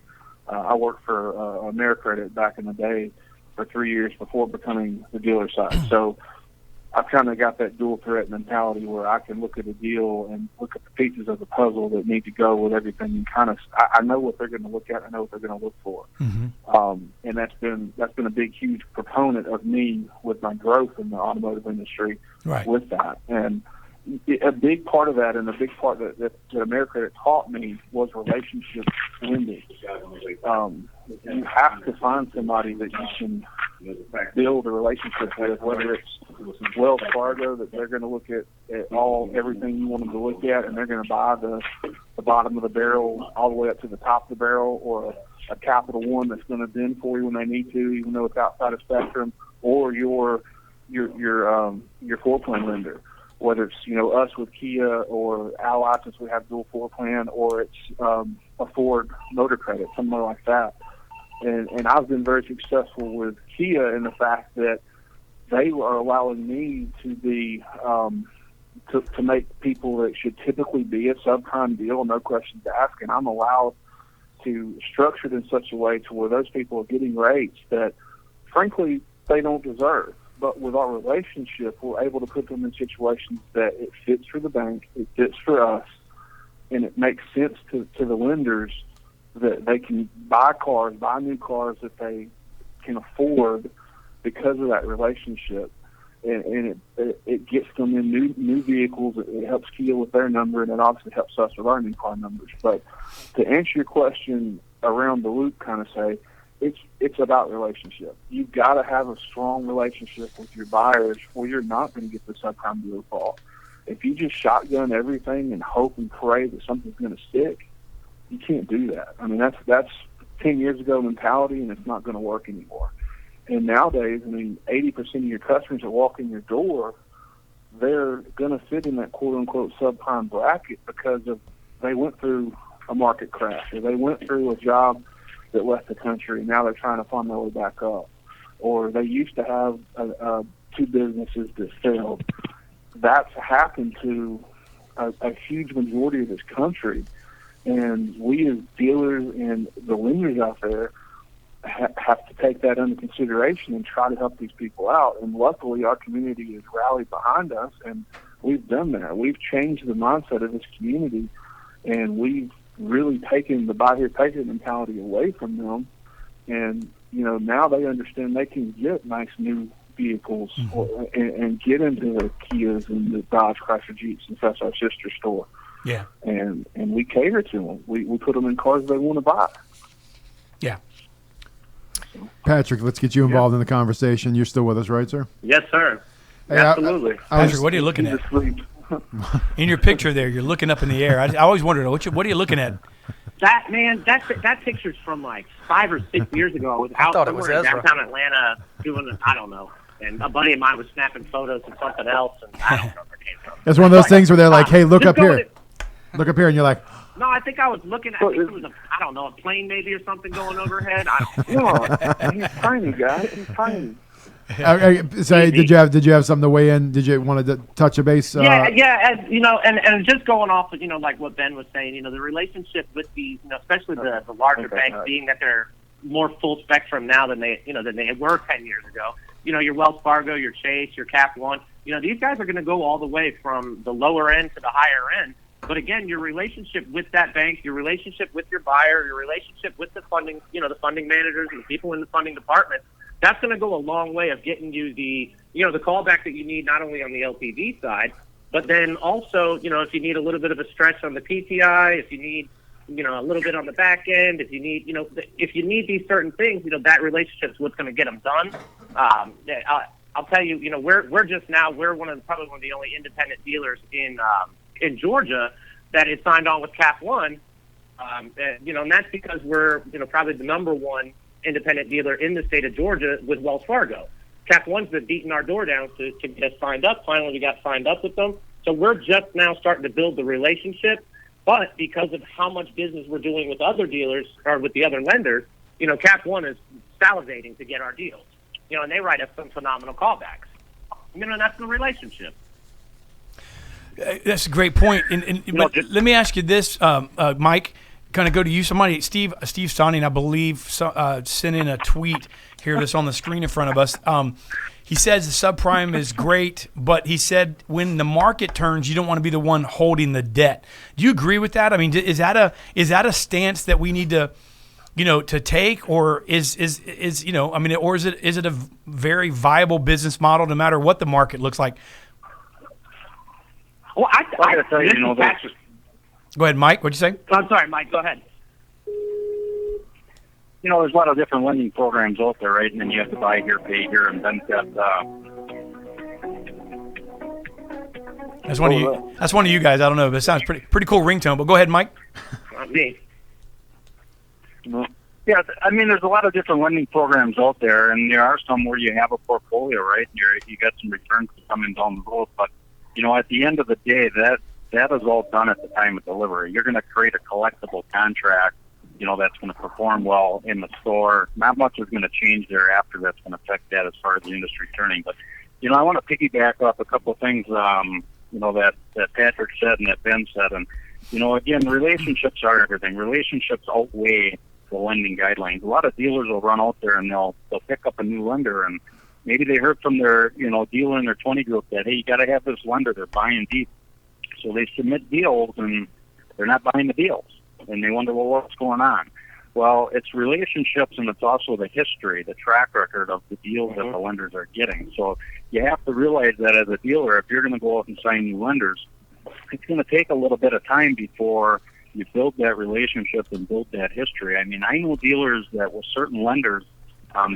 I worked for AmeriCredit back in the day for 3 years before becoming the dealer side. So I've kind of got that dual threat mentality where I can look at a deal and look at the pieces of the puzzle that need to go with everything, and I know what they're going to look at. I know what they're going to look for. Mm-hmm. And that's been a big, huge proponent of me with my growth in the automotive industry. Right. With that. And a big part of that, and a big part that AmeriCredit taught me, was relationship lending. You have to find somebody that you can build a relationship with, whether it's Wells Fargo, that they're going to look at everything you want them to look at, and they're going to buy the bottom of the barrel all the way up to the top of the barrel, or a Capital One that's going to bend for you when they need to, even though it's outside of Spectrum, or your floor plan lender. Whether it's us with Kia, or Ally since we have dual floor plan, or it's a Ford Motor Credit, somewhere like that. And I've been very successful with Kia in the fact that they are allowing me to be to make people that should typically be a subprime deal, no questions asked, and I'm allowed to structure it in such a way to where those people are getting rates that, frankly, they don't deserve. But with our relationship, we're able to put them in situations that it fits for the bank, it fits for us, and it makes sense to the lenders that they can buy new cars that they can afford because of that relationship. And it gets them in new vehicles. It helps Kia with their number, and it obviously helps us with our new car numbers. But to answer your question around the loop, kind of say, it's about relationship. You've got to have a strong relationship with your buyers, or you're not going to get the subprime deal fall. If you just shotgun everything and hope and pray that something's going to stick, you can't do that. I mean, that's 10 years ago mentality, and it's not going to work anymore. And nowadays, 80% of your customers that walk in your door, they're going to fit in that quote-unquote subprime bracket because they went through a market crash, or they went through a job that left the country, and now they're trying to find their way back up. Or they used to have two businesses that failed. That's happened to a huge majority of this country. And we as dealers and the lenders out there have to take that under consideration and try to help these people out. And luckily, our community has rallied behind us, and we've done that. We've changed the mindset of this community, and we've really taken the buy here, pay here mentality away from them. And, now they understand they can get nice new vehicles, mm-hmm. and get into the Kias and the Dodge Chrysler Jeeps, and that's our sister store. Yeah. And we cater to them. We put them in cars they want to buy. Yeah. Patrick, let's get you involved in the conversation. You're still with us, right, sir? Yes, sir. Hey, Absolutely. Patrick, what are you looking at? In your picture there, you're looking up in the air. I always wondered, what are you looking at? That picture's from like 5 or 6 years ago. I was out somewhere in downtown Atlanta doing, I don't know, and a buddy of mine was snapping photos of something else, and I don't know where it came from. It's one of those things where they're like, hey, look up here. Look up here, and you're like, no, I think I was looking at, I think it was a plane maybe or something going overhead. I don't know. He's tiny, guys. He's tiny. Say, did you have something to weigh in? Did you want to touch a base? Yeah, and just going off of like what Ben was saying, the relationship with the especially the larger banks, being that they're more full spectrum now than they were 10 years ago. Your Wells Fargo, your Chase, your Cap One. These guys are going to go all the way from the lower end to the higher end. But again, your relationship with that bank, your relationship with your buyer, your relationship with the funding, the funding managers and the people in the funding department, that's going to go a long way of getting you the callback that you need, not only on the LTV side, but then also, if you need a little bit of a stretch on the PTI, if you need, a little bit on the back end, if you need, if you need these certain things, that relationship's what's going to get them done. I'll tell you, we're probably one of the only independent dealers in Georgia that is signed on with Cap One, and that's because we're, probably the number one independent dealer in the state of Georgia with Wells Fargo. Cap One's been beating our door down to get us signed up. Finally, we got signed up with them. So we're just now starting to build the relationship. But because of how much business we're doing with other dealers or with the other lenders, Cap One is salivating to get our deals. And they write us some phenomenal callbacks. And that's the relationship. That's a great point. But let me ask you this, Mike. Kind of go to you. Steve Sonning, I believe, sent in a tweet here that's on the screen in front of us. He says the subprime is great, but he said when the market turns, you don't want to be the one holding the debt. Do you agree with that? I mean, is that a stance that we need to, to take, or is it a very viable business model no matter what the market looks like? Well, I gotta tell you, that's just. Go ahead, Mike. What'd you say? I'm sorry, Mike. Go ahead. There's a lot of different lending programs out there, right? And then you have to buy here, pay here, and then get. That's one of you. That's one of you guys. I don't know, but it sounds pretty cool ringtone. But go ahead, Mike. Not me. Yeah, I mean, there's a lot of different lending programs out there, and there are some where you have a portfolio, right? And you got some returns coming down the road, but at the end of the day, that is all done at the time of delivery. You're going to create a collectible contract, that's going to perform well in the store. Not much is going to change thereafter that's going to affect that as far as the industry turning. But, I want to piggyback off a couple of things, that Patrick said and that Ben said. And, again, relationships are everything. Relationships outweigh the lending guidelines. A lot of dealers will run out there and they'll pick up a new lender, and maybe they heard from their, dealer in their 20 group that, hey, you got to have this lender. They're buying deep. So they submit deals, and they're not buying the deals. And they wonder, well, what's going on? Well, it's relationships, and it's also the history, the track record of the deals that the lenders are getting. So you have to realize that as a dealer, if you're going to go out and sign new lenders, it's going to take a little bit of time before you build that relationship and build that history. I mean, I know dealers that with certain lenders,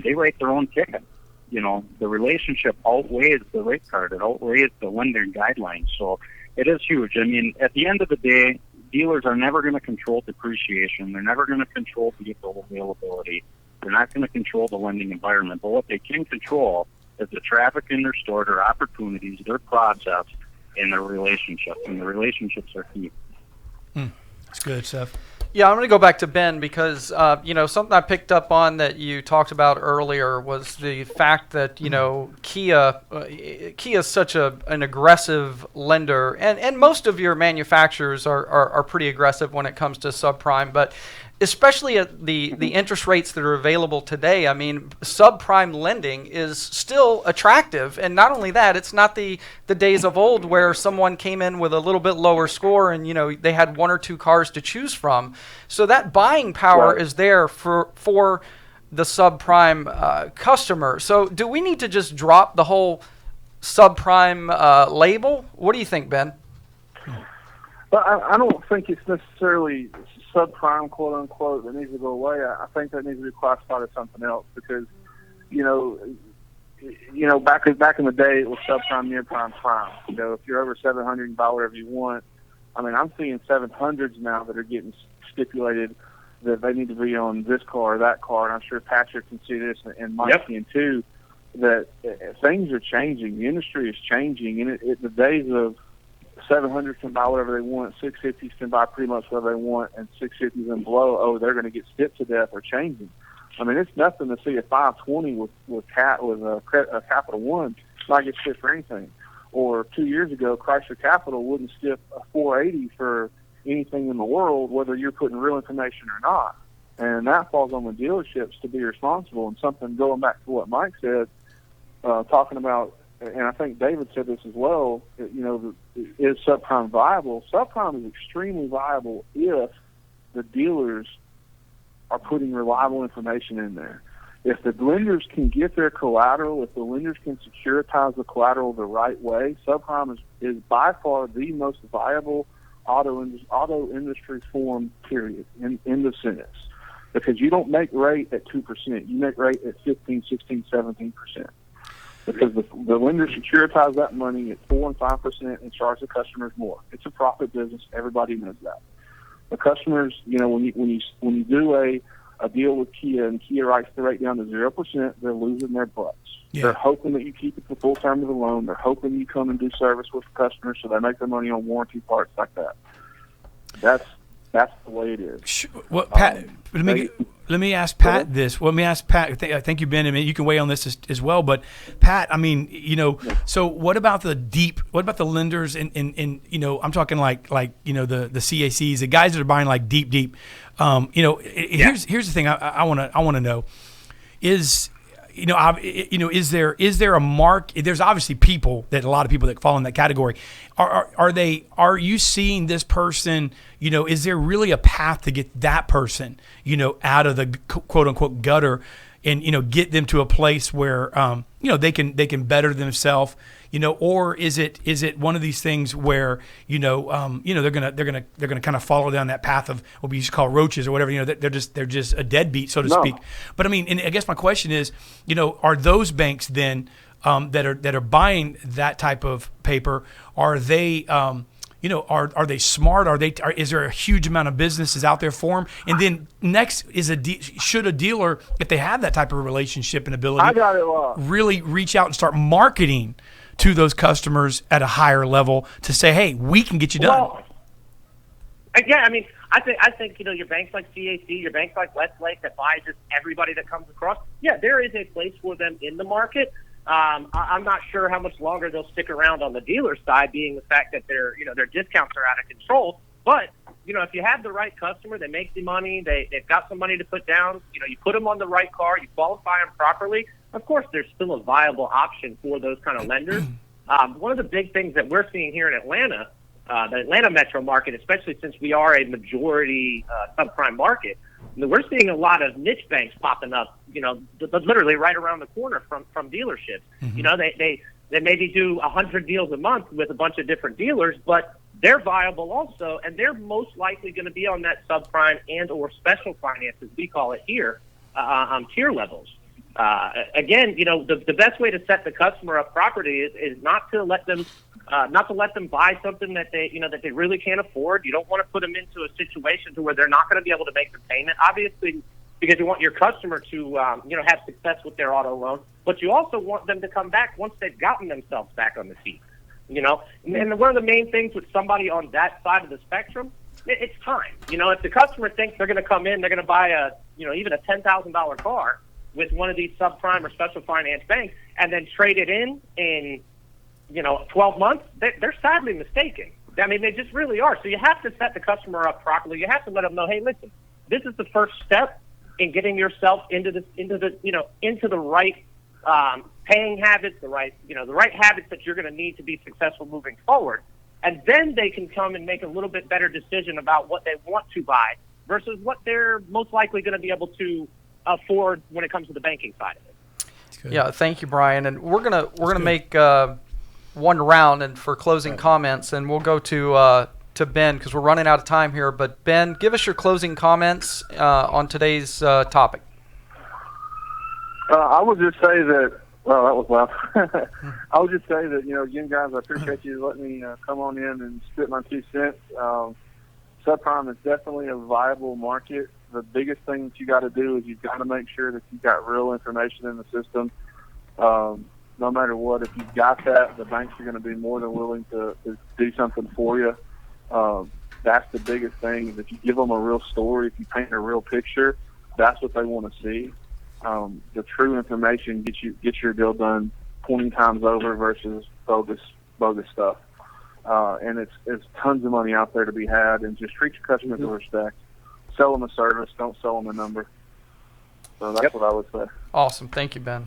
they write their own ticket. The relationship outweighs the rate card. It outweighs the lending guidelines. So it is huge. I mean, at the end of the day, dealers are never going to control depreciation. They're never going to control vehicle availability. They're not going to control the lending environment. But what they can control is the traffic in their store, their opportunities, their process, and their relationships. And the relationships are key. That's good stuff. Yeah, I'm going to go back to Ben because, something I picked up on that you talked about earlier was the fact that, Kia is such an aggressive lender, and most of your manufacturers are pretty aggressive when it comes to subprime, but especially at the interest rates that are available today. I mean, subprime lending is still attractive, and not only that, it's not the days of old where someone came in with a little bit lower score and they had one or two cars to choose from. So that buying power is there for the subprime customer. So do we need to just drop the whole subprime label? What do you think, Ben? But I don't think it's necessarily subprime, quote unquote, that needs to go away. I think that needs to be classified as something else because, back in the day it was subprime, near prime, prime. If you're over 700, you can buy whatever you want. I mean, I'm seeing 700s now that are getting stipulated that they need to be on this car or that car, and I'm sure Patrick can see this and Mike can too. That things are changing. The industry is changing, and the days of 700 can buy whatever they want, 650s can buy pretty much whatever they want, and 650s and below, they're going to get stiffed to death, are changing. I mean, it's nothing to see a 520 with a Capital One not get stiffed for anything. Or 2 years ago, Chrysler Capital wouldn't stiff a 480 for anything in the world, whether you're putting real information or not. And that falls on the dealerships to be responsible. And something going back to what Mike said, talking about, and I think David said this as well, is subprime viable? Subprime is extremely viable if the dealers are putting reliable information in there. If the lenders can get their collateral, if the lenders can securitize the collateral the right way, subprime is by far the most viable auto industry form, period, in the sentence. Because you don't make rate at 2%. You make rate at 15, 16, 17%. Because the lenders securitize that money at 4 and 5% and charge the customers more. It's a profit business. Everybody knows that. The customers, when you do a deal with Kia and Kia writes the rate down to 0%, they're losing their butts. Yeah. They're hoping that you keep it the full term of the loan. They're hoping you come and do service with the customers so they make their money on warranty parts like that. That's the way it is. Well, Pat, let me ask Pat this. Well, let me ask Pat. Thank you, Ben. I mean, you can weigh on this as well. But Pat, I mean, so what about what about the lenders in I'm talking like the CACs, the guys that are buying like deep. Here's the thing I want to know is. Is there a mark? There's obviously a lot of people that fall in that category. Are you seeing this person? Is there really a path to get that person, out of the quote unquote gutter, and get them to a place where they can better themselves, or is it one of these things where they're gonna kind of follow down that path of what we used to call roaches or whatever, they're just a deadbeat, so to speak. But I mean, and I guess my question is, are those banks then that are buying that type of paper, are they are they smart? Is there a huge amount of businesses out there for them? And then next is should a dealer, if they have that type of relationship and ability, really reach out and start marketing to those customers at a higher level to say, hey, we can get you done? Well, yeah, I mean, I think your banks like CAC, your banks like Westlake that buy just everybody that comes across. Yeah, there is a place for them in the market. I'm not sure how much longer they'll stick around on the dealer side, being the fact that their discounts are out of control. But if you have the right customer, they make the money, they've got some money to put down. You put them on the right car, you qualify them properly. Of course, there's still a viable option for those kind of lenders. One of the big things that we're seeing here in Atlanta, the Atlanta metro market, especially since we are a majority subprime market, we're seeing a lot of niche banks popping up, literally right around the corner from dealerships. Mm-hmm. They maybe do 100 deals a month with a bunch of different dealers, but they're viable also, and they're most likely going to be on that subprime and or special finance, as we call it here, on tier levels. Again, the best way to set the customer up properly is not to let them buy something that they really can't afford. You don't want to put them into a situation to where they're not going to be able to make the payment, obviously, because you want your customer to have success with their auto loan, but you also want them to come back once they've gotten themselves back on the feet. And one of the main things with somebody on that side of the spectrum, it's time. If the customer thinks they're going to come in, they're going to buy even a $10,000 car with one of these subprime or special finance banks and then trade it in 12 months, they're sadly mistaken. I mean, they just really are. So you have to set the customer up properly. You have to let them know, hey, listen, this is the first step in getting yourself into the right paying habits, the right habits that you're going to need to be successful moving forward. And then they can come and make a little bit better decision about what they want to buy versus what they're most likely going to be able to afford when it comes to the banking side of it. Yeah, thank you, Brian. And we're gonna make one round and for closing comments, and we'll go to to Ben because we're running out of time here. But Ben, give us your closing comments on today's topic. I would just say that. Well, that was loud. I would just say that, again, guys, I appreciate you letting me come on in and spit my 2 cents. Subprime is definitely a viable market. The biggest thing that you got to do is you've got to make sure that you've got real information in the system. No matter what, if you've got that, the banks are going to be more than willing to do something for you. That's the biggest thing, is if you give them a real story, if you paint a real picture, that's what they want to see. The true information gets your deal done 20 times over versus bogus stuff. And it's tons of money out there to be had, and just treat your customers with respect. Sell them a service, don't sell them a number. So that's what I would say. Awesome, thank you, Ben.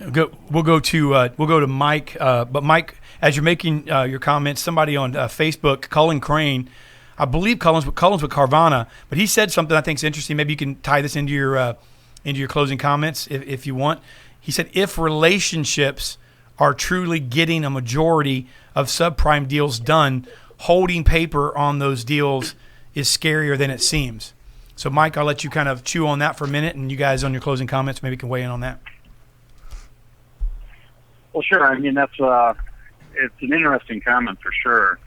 We'll go to Mike. But Mike, as you're making your comments, somebody on Facebook, Cullen Crane, I believe Cullen's with Carvana, but he said something I think is interesting. Maybe you can tie this into your closing comments if you want. He said, if relationships are truly getting a majority of subprime deals done, holding paper on those deals is scarier than it seems. So, Mike, I'll let you kind of chew on that for a minute, and you guys on your closing comments maybe can weigh in on that. Well, sure. I mean, that's it's an interesting comment for sure.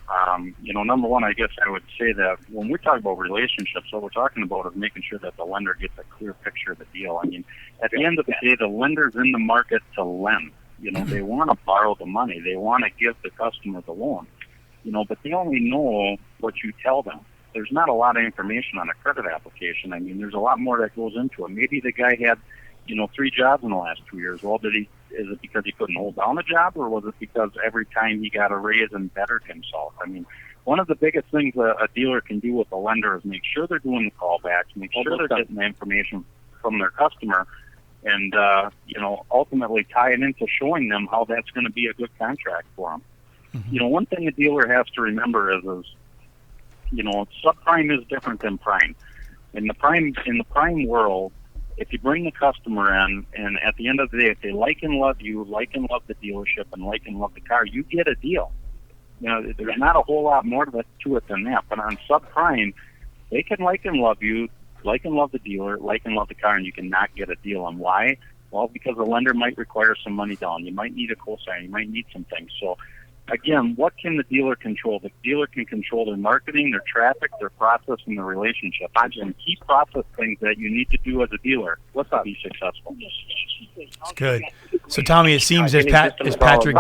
Number one, I guess I would say that when we talk about relationships, what we're talking about is making sure that the lender gets a clear picture of the deal. I mean, at the end of the day, the lender's in the market to lend. They want to borrow the money. They want to give the customer the loan. But they only know what you tell them. There's not a lot of information on a credit application. I mean, there's a lot more that goes into it. Maybe the guy had, 3 jobs in the last 2 years. Well, is it because he couldn't hold down a job, or was it because every time he got a raise and bettered himself? I mean, one of the biggest things a dealer can do with a lender is make sure they're doing the callbacks, make sure they're getting the information from their customer, and, ultimately tie it into showing them how that's going to be a good contract for them. Mm-hmm. One thing a dealer has to remember is subprime is different than prime. In the prime world, if you bring the customer in, and at the end of the day, if they like and love you, like and love the dealership, and like and love the car, you get a deal. There's not a whole lot more to it than that. But on subprime, they can like and love you, like and love the dealer, like and love the car, and you cannot get a deal. And why? Well, because the lender might require some money down. You might need a cosign. You might need some things. So, again, what can the dealer control? The dealer can control their marketing, their traffic, their process, and their relationship. And key process things that you need to do as a dealer. Let's be successful. Good. So, Tommy, it seems as Patrick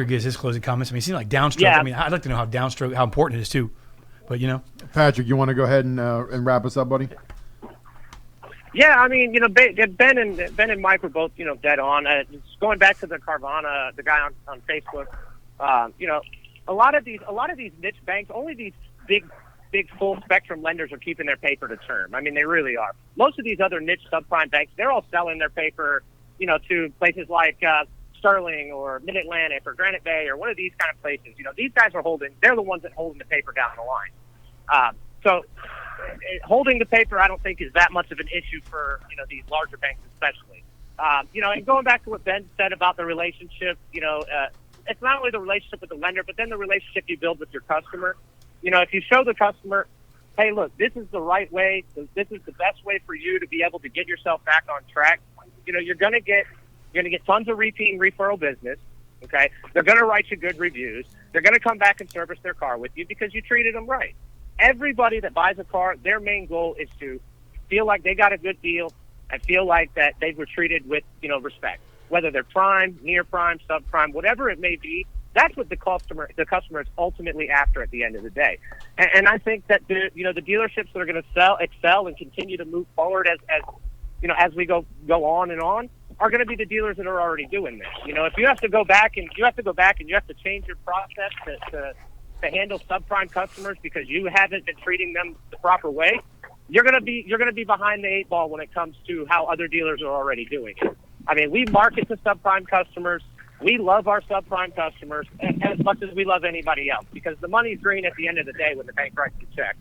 gives his closing comments. I mean, it seems like downstroke. Yeah. I mean, I'd like to know how important it is too. But Patrick, you want to go ahead and wrap us up, buddy? Yeah, I mean, Ben and Mike were both, dead on. Just going back to the Carvana, the guy on Facebook, a lot of these niche banks, only these big full spectrum lenders are keeping their paper to term. I mean, they really are. Most of these other niche subprime banks, they're all selling their paper, to places like Sterling or Mid-Atlantic or Granite Bay or one of these kind of places. These guys they're the ones that are holding the paper down the line. So holding the paper, I don't think is that much of an issue for, these larger banks especially. And going back to what Ben said about the relationship, it's not only the relationship with the lender, but then the relationship you build with your customer. If you show the customer, hey, look, this is the right way, this is the best way for you to be able to get yourself back on track, you're going to get tons of repeat and referral business. Okay, they're going to write you good reviews. They're going to come back and service their car with you because you treated them right. Everybody that buys a car, their main goal is to feel like they got a good deal and feel like that they were treated with, respect. Whether they're prime, near prime, subprime, whatever it may be, that's what the customer is ultimately after at the end of the day. And I think that the dealerships that are going to excel and continue to move forward as we go on and on are going to be the dealers that are already doing this. If you have to go back and you have to change your process to handle subprime customers because you haven't been treating them the proper way, you're going to be behind the 8 ball when it comes to how other dealers are already doing it. I mean, we market to subprime customers. We love our subprime customers as much as we love anybody else because the money's green at the end of the day when the bank writes the check.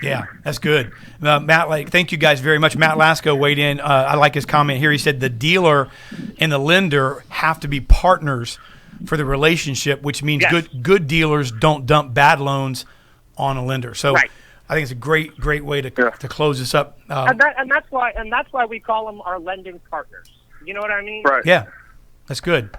Yeah, that's good. Matt, thank you guys very much. Matt Lasco weighed in. I like his comment here. He said the dealer and the lender have to be partners for the relationship, which means Yes. good dealers don't dump bad loans on a lender. So Right. I think it's a great way to close this up. And that's why we call them our lending partners. You know what I mean? Right. Yeah, that's good.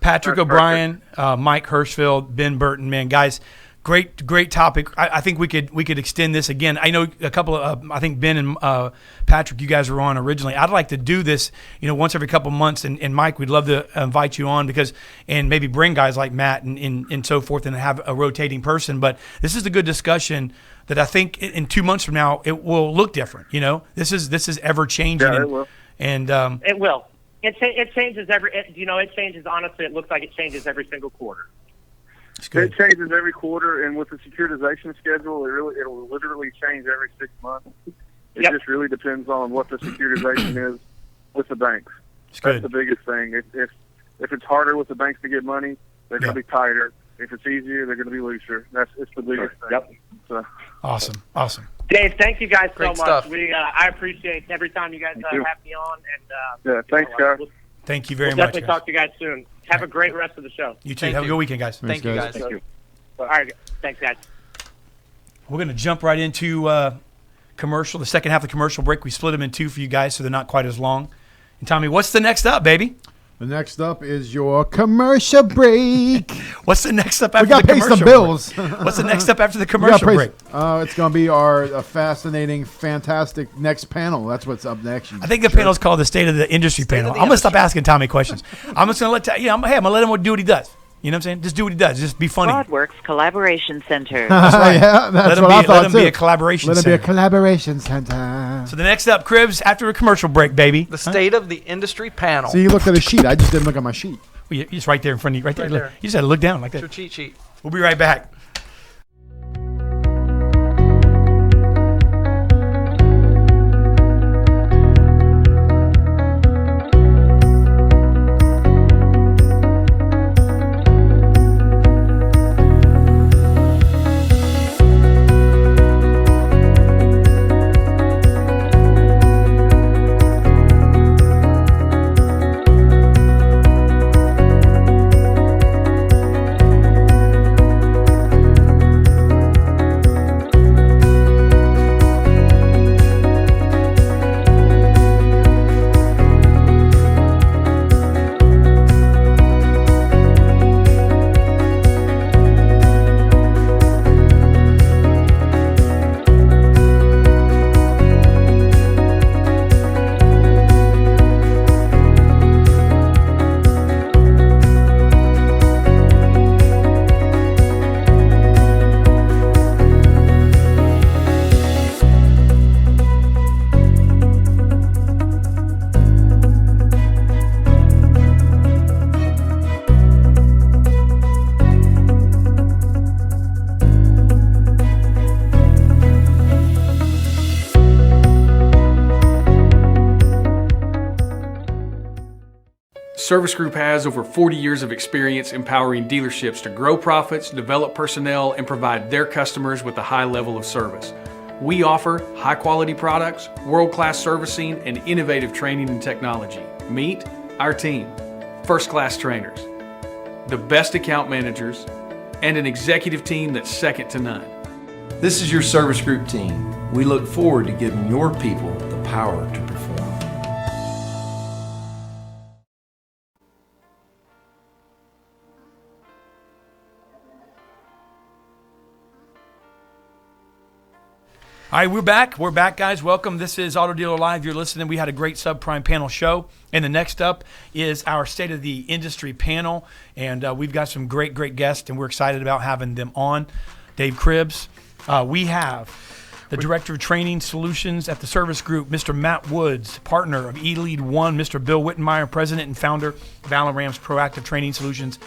Patrick That's O'Brien, Mike Hirschfeld, Ben Burton, man, guys, great topic. I think we could extend this again. I know a couple of, I think Ben and Patrick, you guys were on originally. I'd like to do this, once every couple of months. And Mike, we'd love to invite you on and maybe bring guys like Matt and so forth and have a rotating person. But this is a good discussion that I think in 2 months from now it will look different. This is ever changing. Yeah, it will. And It will. It changes it changes. Honestly, it looks like it changes every single quarter. It changes every quarter, and with the securitization schedule, it'll literally change every 6 months. It just really depends on what the securitization is with the banks. That's the biggest thing. If it's harder with the banks to get money, they're going to be tighter. If it's easier, they're going to be looser. It's the biggest thing. Yep. So. Awesome. Dave, thank you guys Great so much. stuff. I appreciate every time you guys have me on. And yeah, thanks, guys. Thank you very we'll much. Definitely talk to you guys soon. Have a great rest of the show. You too. Have a good weekend, guys. Thank you, guys. Thank you. All right. Thanks, guys. We're going to jump right into commercial. The second half of the commercial break, we split them in two for you guys so they're not quite as long. And Tommy, what's the next up, baby? The next up is your commercial break. What's the next up after we got the to pay commercial some bills. break? What's the next up after the commercial break? It's going to be our fascinating, fantastic next panel. That's what's up next. I think the panel's called the State of the Industry panel. I'm going to stop asking Tommy questions. I'm just going to I'm going to let him do what he does. You know what I'm saying? Just do what he does. Just be funny. Broadworks Collaboration Center. That's right. Yeah, that's what I thought Let him too. be a collaboration Let center. him be a collaboration center. So the next up, Cribs, after a commercial break, baby. The State of the Industry panel. See, you looked at a sheet. I just didn't look at my sheet. Well, it's right there in front of you. Right there. Right Look. there. You just had to look down like It's that. your cheat sheet. We'll be right back. Service Group has over 40 years of experience empowering dealerships to grow profits, develop personnel, and provide their customers with a high level of service. We offer high-quality products, world-class servicing, and innovative training and technology. Meet our team, first-class trainers, the best account managers, and an executive team that's second to none. This is your Service Group team. We look forward to giving your people the power to perform. All right, we're back. We're back, guys. Welcome. This is Auto Dealer Live. You're listening. We had a great subprime panel show. And the next up is our State of the Industry panel. And we've got some great guests, and we're excited about having them on. Dave Cribbs. We have the Director of Training Solutions at the Service Group, Mr. Matt Woods, partner of eLead One, Mr. Bill Wittenmeyer, president and founder of Alan Ram's Proactive Training Solutions,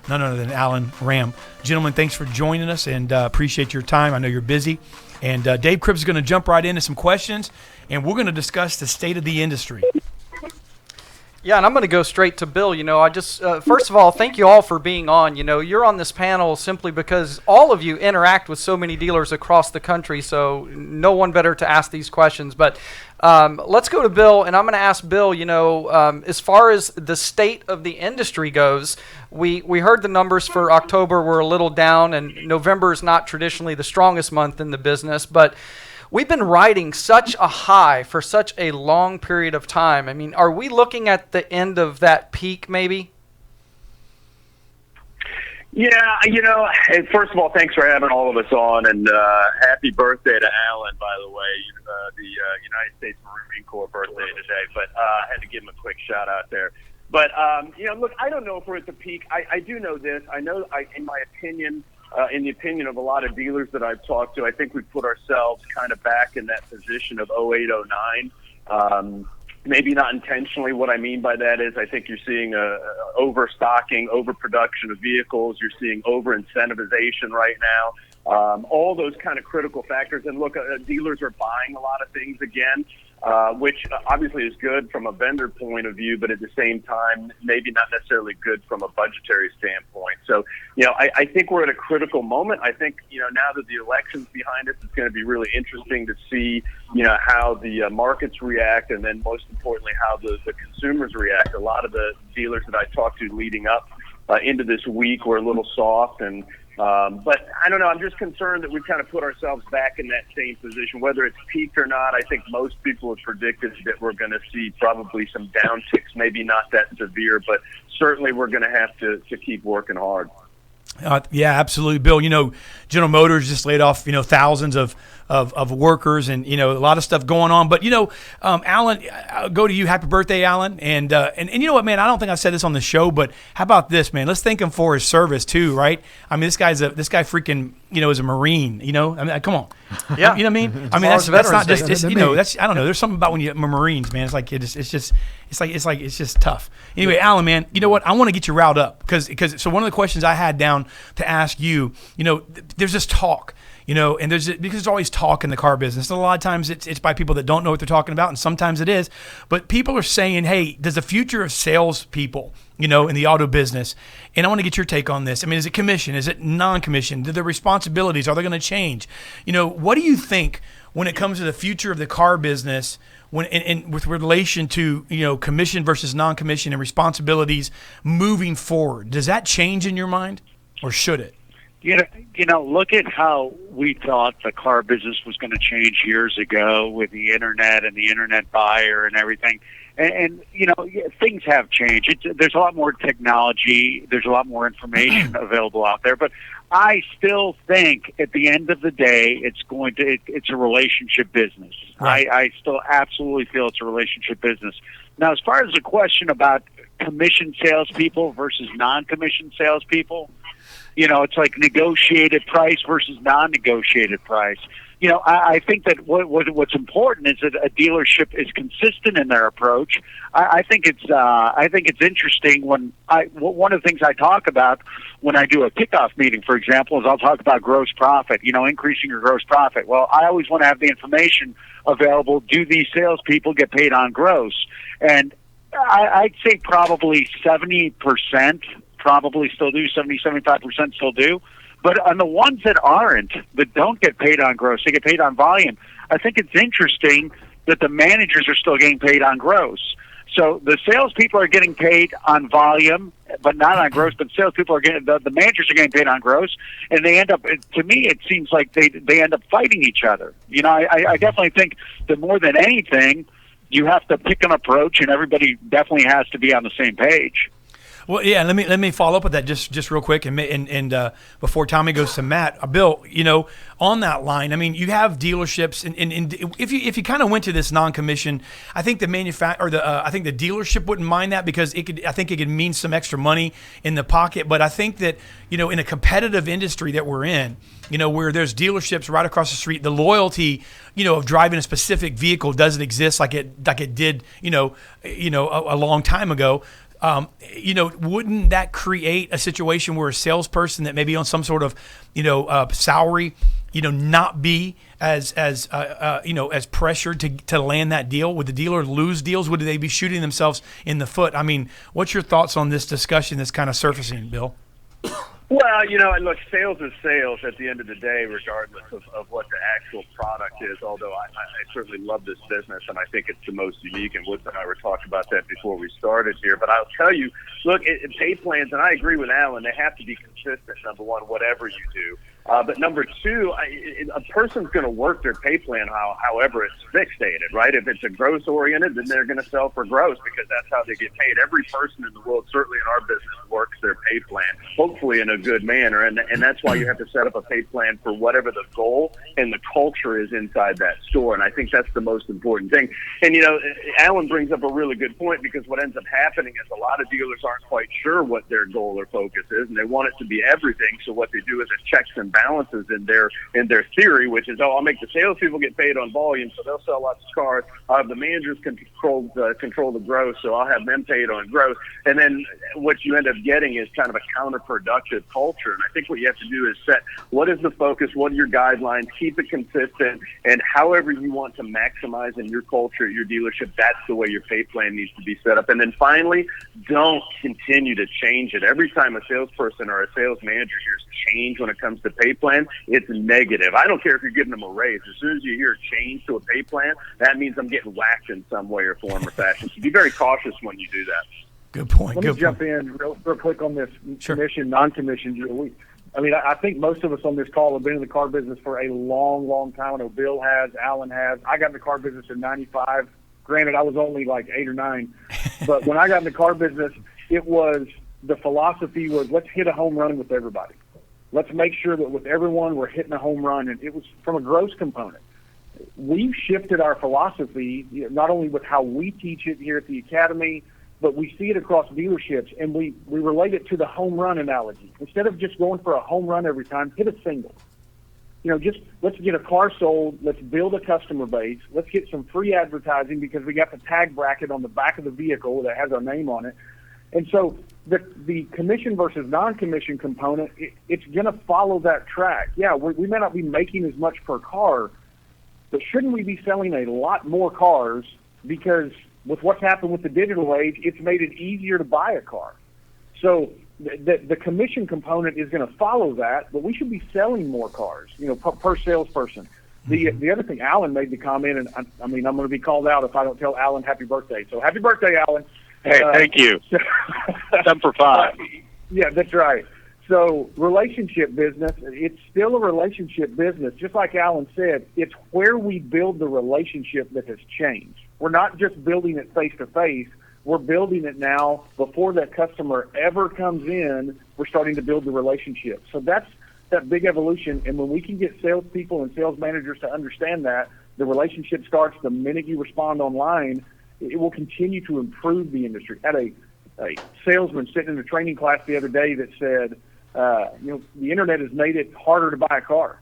none other than Alan Ram. Gentlemen, thanks for joining us, and appreciate your time. I know you're busy. And Dave Cribbs is going to jump right into some questions, and we're going to discuss the state of the industry. Yeah, and I'm going to go straight to Bill. I just, first of all, thank you all for being on. You're on this panel simply because all of you interact with so many dealers across the country, so no one better to ask these questions. But let's go to Bill, and I'm going to ask Bill, as far as the state of the industry goes, we heard the numbers for October were a little down, and November is not traditionally the strongest month in the business, but we've been riding such a high for such a long period of time. I mean, are we looking at the end of that peak maybe? Yeah, and first of all, thanks for having all of us on, and happy birthday to Alan, by the way, the United States Marine Corps birthday today, but I had to give him a quick shout out there. But, look, I don't know if we're at the peak. I do know this. I know, in my opinion, in the opinion of a lot of dealers that I've talked to, I think we've put ourselves kind of back in that position of 08, 09. Maybe not intentionally. What I mean by that is I think you're seeing overstocking, overproduction of vehicles. You're seeing over-incentivization right now. All those kind of critical factors. And look, dealers are buying a lot of things again, which obviously is good from a vendor point of view, but at the same time, maybe not necessarily good from a budgetary standpoint. So, I think we're at a critical moment. I think, now that the election's behind us, it's going to be really interesting to see, how the markets react, and then most importantly, how the consumers react. A lot of the dealers that I talked to leading up into this week were a little soft, and but I don't know. I'm just concerned that we've kind of put ourselves back in that same position. Whether it's peaked or not, I think most people have predicted that we're going to see probably some downticks, maybe not that severe, but certainly we're going to have to keep working hard. Yeah, absolutely, Bill. General Motors just laid off, thousands of workers, and a lot of stuff going on. But Alan, I'll go to you. Happy birthday, Alan. And you know what, man? I don't think I said this on the show, but how about this, man? Let's thank him for his service too, right? I mean, this guy freaking is a Marine. I mean, come on. Yeah. You know what I mean? I mean, that's not just that's I don't know. There's something about when you're Marines, man. It's like it's just tough. Anyway, Alan, man, you know what? I want to get you riled up because so one of the questions I had down to ask you, there's this talk. And because there's always talk in the car business. And a lot of times it's by people that don't know what they're talking about, and sometimes it is. But people are saying, hey, does the future of salespeople, in the auto business, and I want to get your take on this. I mean, is it commission? Is it non-commission? Do the responsibilities, are they going to change? What do you think when it comes to the future of the car business and with relation to, commission versus non-commission and responsibilities moving forward? Does that change in your mind, or should it? Look at how we thought the car business was going to change years ago with the internet and the internet buyer and everything. And things have changed. There's a lot more technology. There's a lot more information available out there. But I still think at the end of the day, it's a relationship business. Right. I still absolutely feel it's a relationship business. Now, as far as the question about commission salespeople versus non-commission salespeople, it's like negotiated price versus non-negotiated price. I think that what's important is that a dealership is consistent in their approach. I think it's interesting when one of the things I talk about when I do a kickoff meeting, for example, is I'll talk about gross profit. Increasing your gross profit. Well, I always want to have the information available. Do these salespeople get paid on gross? And I'd say probably 70%. Probably still do, 70-75% still do. But on the ones that don't get paid on gross, they get paid on volume. I think it's interesting that the managers are still getting paid on gross. So the salespeople are getting paid on volume, but not on gross. But salespeople are getting the managers are getting paid on gross, and they end up. To me, it seems like they end up fighting each other. I definitely think that more than anything, you have to pick an approach, and everybody definitely has to be on the same page. Well, yeah. Let me follow up with that just real quick, and before Tommy goes to Matt, Bill, on that line, I mean, you have dealerships, and if you kind of went to this non-commission, I think I think the dealership wouldn't mind that because I think it could mean some extra money in the pocket. But I think that in a competitive industry that we're in, where there's dealerships right across the street, the loyalty, of driving a specific vehicle doesn't exist like it did, a long time ago. Wouldn't that create a situation where a salesperson that maybe on some sort of, salary not be as pressured to land that deal? Would the dealer lose deals? Would they be shooting themselves in the foot? I mean, what's your thoughts on this discussion that's kind of surfacing, Bill? Well, look, sales is sales at the end of the day, regardless of what the actual product is, although I certainly love this business, and I think it's the most unique, and Woods and I were talking about that before we started here. But I'll tell you, look, pay plans, and I agree with Alan, they have to be consistent, number one, whatever you do. But number two, a person's going to work their pay plan however it's fixated, right? If it's a gross-oriented, then they're going to sell for gross because that's how they get paid. Every person in the world, certainly in our business, works their pay plan, hopefully in a good manner. And that's why you have to set up a pay plan for whatever the goal and the culture is inside that store. And I think that's the most important thing. And, Alan brings up a really good point because what ends up happening is a lot of dealers aren't quite sure what their goal or focus is, and they want it to be everything. So what they do is it checks and balances in their theory, which is, I'll make the salespeople get paid on volume, so they'll sell lots of cars. I'll have the managers control the gross, so I'll have them paid on gross. And then what you end up getting is kind of a counterproductive culture. And I think what you have to do is set what is the focus, what are your guidelines, keep it consistent, and however you want to maximize in your culture, your dealership, that's the way your pay plan needs to be set up. And then finally, don't continue to change it. Every time a salesperson or a sales manager hears change when it comes to pay plan, it's negative. I don't care if you're giving them a raise. As soon as you hear change to a pay plan, that means I'm getting whacked in some way or form or fashion. So be very cautious when you do that. Good point. Let me jump in real quick on this commission, non-commission deal. I think most of us on this call have been in the car business for a long, long time. I know Bill has, Alan has. I got in the car business in '95. Granted, I was only like 8 or 9. But when I got in the car business, the philosophy was, let's hit a home run with everybody. Let's make sure that with everyone we're hitting a home run, and it was from a gross component. We've shifted our philosophy, not only with how we teach it here at the Academy, but we see it across dealerships, and we relate it to the home run analogy. Instead of just going for a home run every time, hit a single. Just let's get a car sold, let's build a customer base, let's get some free advertising because we got the tag bracket on the back of the vehicle that has our name on it. And so the commission versus non-commission component, it's going to follow that track. Yeah, we may not be making as much per car, but shouldn't we be selling a lot more cars? Because with what's happened with the digital age, it's made it easier to buy a car. So the commission component is going to follow that, but we should be selling more cars, per salesperson. The other thing, Alan made the comment, and I'm going to be called out if I don't tell Alan happy birthday. So happy birthday, Alan. Hey, thank you. 7 for 5. Yeah, that's right. So relationship business, it's still a relationship business. Just like Alan said, it's where we build the relationship that has changed. We're not just building it face-to-face. We're building it now before that customer ever comes in. We're starting to build the relationship. So that's that big evolution. And when we can get salespeople and sales managers to understand that, the relationship starts the minute you respond online. It will continue to improve the industry. I had a salesman sitting in a training class the other day that said, the internet has made it harder to buy a car.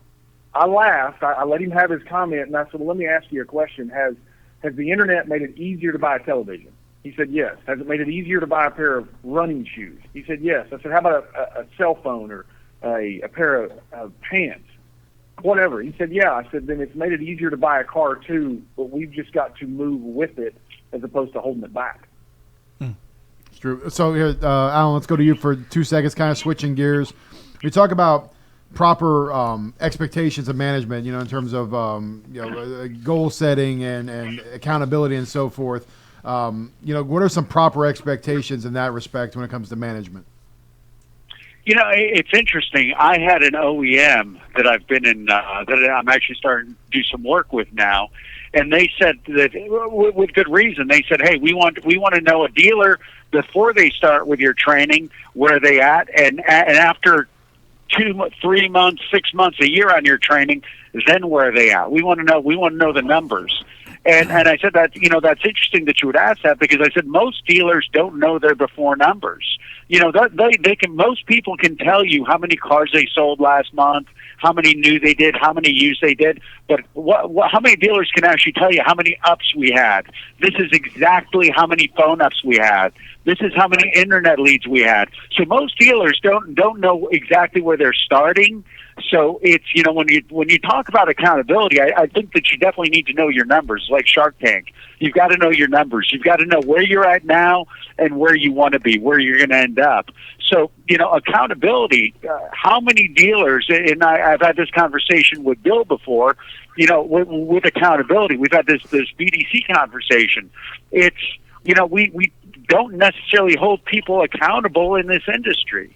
I laughed. I let him have his comment, and I said, well, let me ask you a question. Has the internet made it easier to buy a television? He said, yes. Has it made it easier to buy a pair of running shoes? He said, yes. I said, how about a cell phone or a pair of pants? Whatever. He said, yeah. I said, then it's made it easier to buy a car, too, but we've just got to move with it as opposed to holding it back. It's true. So here, Alan, let's go to you for 2 seconds, kind of switching gears. We talk about proper expectations of management, in terms of goal setting and accountability and so forth. What are some proper expectations in that respect when it comes to management? It's interesting. I had an OEM that I've been in, that I'm actually starting to do some work with now, and they said that, with good reason, they said, hey, we want to know a dealer before they start with your training, where they at, and after 2, 3 months, 6 months, a year on your training, then where are they at? We want to know the numbers. And I said that, that's interesting that you would ask that, because I said most dealers don't know their before numbers. You know, they can. Most people can tell you how many cars they sold last month, how many new they did, how many used they did. But how many dealers can actually tell you how many ups we had? This is exactly how many phone ups we had. This is how many internet leads we had. So most dealers don't know exactly where they're starting. So it's, you know, when you talk about accountability, I think that you definitely need to know your numbers, like Shark Tank. You've got to know your numbers. You've got to know where you're at now and where you want to be, where you're going to end up. So, you know, accountability, how many dealers, and I've had this conversation with Bill before, you know, with accountability, we've had this BDC conversation. It's, you know, we don't necessarily hold people accountable in this industry.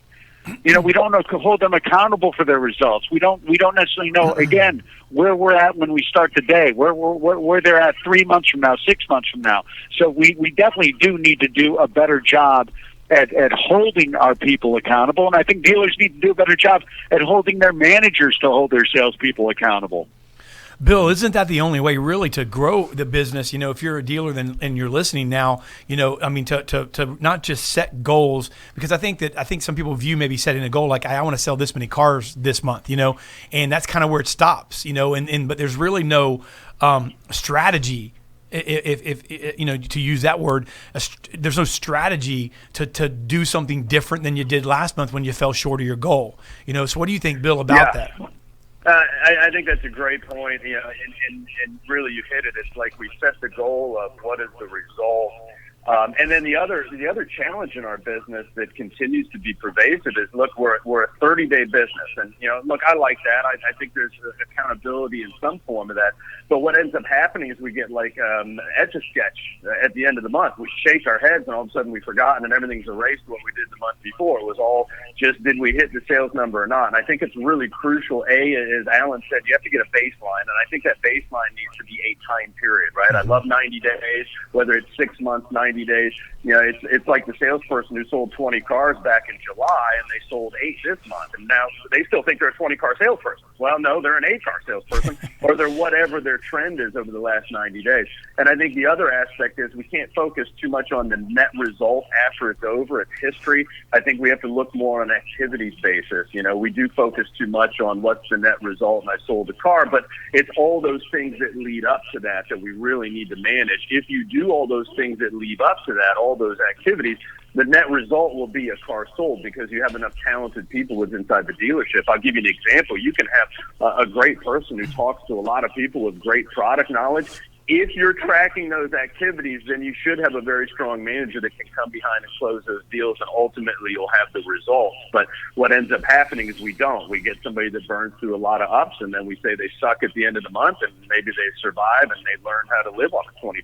You know, we don't hold them accountable for their results. We don't necessarily know, again, where we're at when we start the day, where they're at 3 months from now, 6 months from now. So we definitely do need to do a better job at holding our people accountable. And I think dealers need to do a better job at holding their managers to hold their salespeople accountable. Bill, isn't that the only way really to grow the business? You know, if you're a dealer and you're listening now, you know, I mean, to not just set goals, because I think some people view maybe setting a goal like I want to sell this many cars this month, you know, and that's kind of where it stops, you know, but there's really no strategy. If you know, to use that word, there's no strategy to do something different than you did last month when you fell short of your goal. You know, so what do you think, Bill, about that? I think that's a great point. You know, and really you hit it. It's like we set the goal of what is the result. And then the other challenge in our business that continues to be pervasive is, look, we're a 30-day business, and you know, look, I like that. I think there's accountability in some form of that. But what ends up happening is we get like Etch-a-Sketch at the end of the month. We shake our heads, and all of a sudden we've forgotten, and everything's erased what we did the month before. It was all just, did we hit the sales number or not? And I think it's really crucial. As Alan said, you have to get a baseline, and I think that baseline needs to be a time period, right? I love 90 days, whether it's 6 months, 90 days. You know, it's like the salesperson who sold 20 cars back in July and they sold 8 this month, and now they still think they're a 20-car salesperson. Well, no, they're an 8-car salesperson, or they're whatever their trend is over the last 90 days. And I think the other aspect is we can't focus too much on the net result after it's over. It's history. I think we have to look more on activities basis. You know, we do focus too much on what's the net result and I sold a car, but it's all those things that lead up to that we really need to manage. If you do all those things that lead up to that, all those activities, the net result will be a car sold because you have enough talented people within inside the dealership. I'll give you an example. You can have a great person who talks to a lot of people with great product knowledge. If you're tracking those activities, then you should have a very strong manager that can come behind and close those deals, and ultimately you'll have the results. But what ends up happening is we don't. We get somebody that burns through a lot of ups, and then we say they suck at the end of the month, and maybe they survive and they learn how to live off of $2,500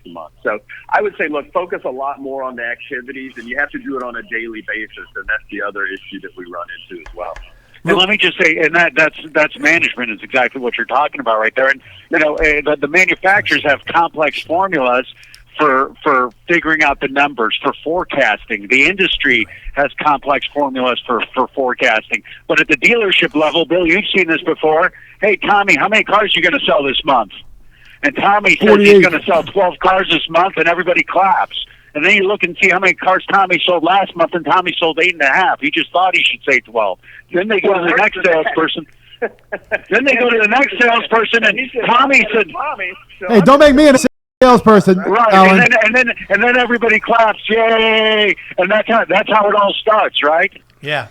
a month. So I would say, look, focus a lot more on the activities, and you have to do it on a daily basis, and that's the other issue that we run into as well. And let me just say, and that's management is exactly what you're talking about right there. And you know, the manufacturers have complex formulas for figuring out the numbers, for forecasting. The industry has complex formulas for forecasting. But at the dealership level, Bill, you've seen this before. Hey, Tommy, how many cars are you going to sell this month? And Tommy says he's going to sell 12 cars this month, and everybody claps. And then you look and see how many cars Tommy sold last month, and Tommy sold 8.5. He just thought he should say 12. Then they go to the next salesperson. And Tommy said, "Hey, don't make me a salesperson." Right, Alan. and then everybody claps, yay! And that's how it all starts, right? Yeah.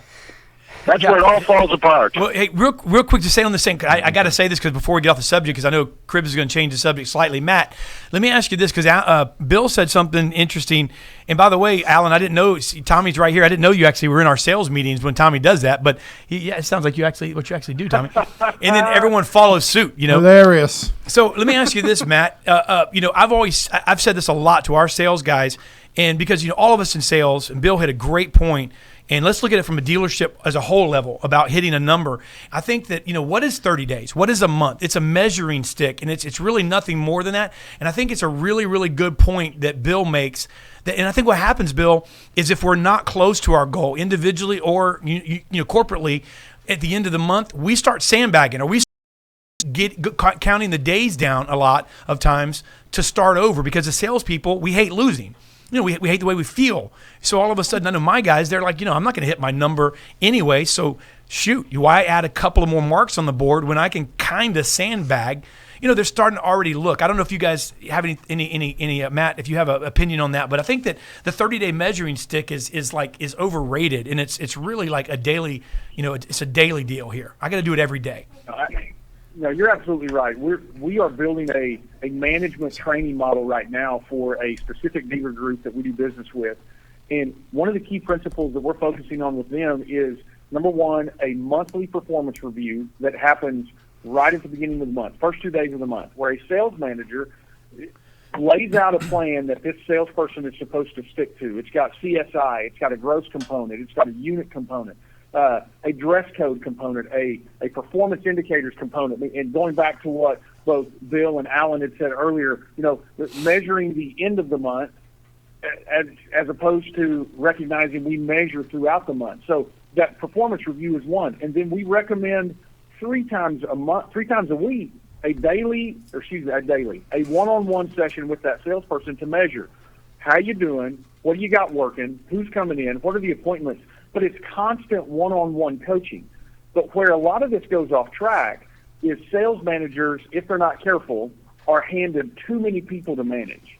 That's where it all falls apart. Well, hey, real quick to stay on the same. I got to say this because before we get off the subject, because I know Cribbs is going to change the subject slightly. Matt, let me ask you this because Bill said something interesting. And by the way, Alan, I didn't know Tommy's right here. I didn't know you actually were in our sales meetings when Tommy does that. But it sounds like what you actually do, Tommy. And then everyone follows suit. You know, hilarious. So let me ask you this, Matt. You know, I've said this a lot to our sales guys, and because you know all of us in sales, and Bill hit a great point. And let's look at it from a dealership as a whole level about hitting a number. I think that, you know, what is 30 days? What is a month? It's a measuring stick, and it's really nothing more than that. And I think it's a really, really good point that Bill makes. And I think what happens, Bill, is if we're not close to our goal individually or you know corporately, at the end of the month, we start sandbagging or we counting the days down a lot of times to start over because as salespeople, we hate losing. we hate the way we feel. So all of a sudden, I know my guys, they're like, I'm not going to hit my number anyway. So shoot, why add a couple of more marks on the board when I can kind of sandbag? They're starting to already look. I don't know if you guys have any Matt, if you have an opinion on that, but I think that the 30-day measuring stick is overrated, and it's really like a daily, it's a daily deal here. I got to do it every day. No, you're absolutely right. We are building a management training model right now for a specific dealer group that we do business with, and one of the key principles that we're focusing on with them is, number one, a monthly performance review that happens right at the beginning of the month, first 2 days of the month, where a sales manager lays out a plan that this salesperson is supposed to stick to. It's got CSI, it's got a gross component, it's got a unit component, a dress code component, a performance indicators component. And going back to what both Bill and Alan had said earlier, measuring the end of the month as opposed to recognizing we measure throughout the month. So that performance review is one. And then we recommend 3 times a week, a one-on-one session with that salesperson to measure how you doing, what do you got working, who's coming in, what are the appointments. But it's constant one-on-one coaching. But where a lot of this goes off track is sales managers, if they're not careful, are handed too many people to manage.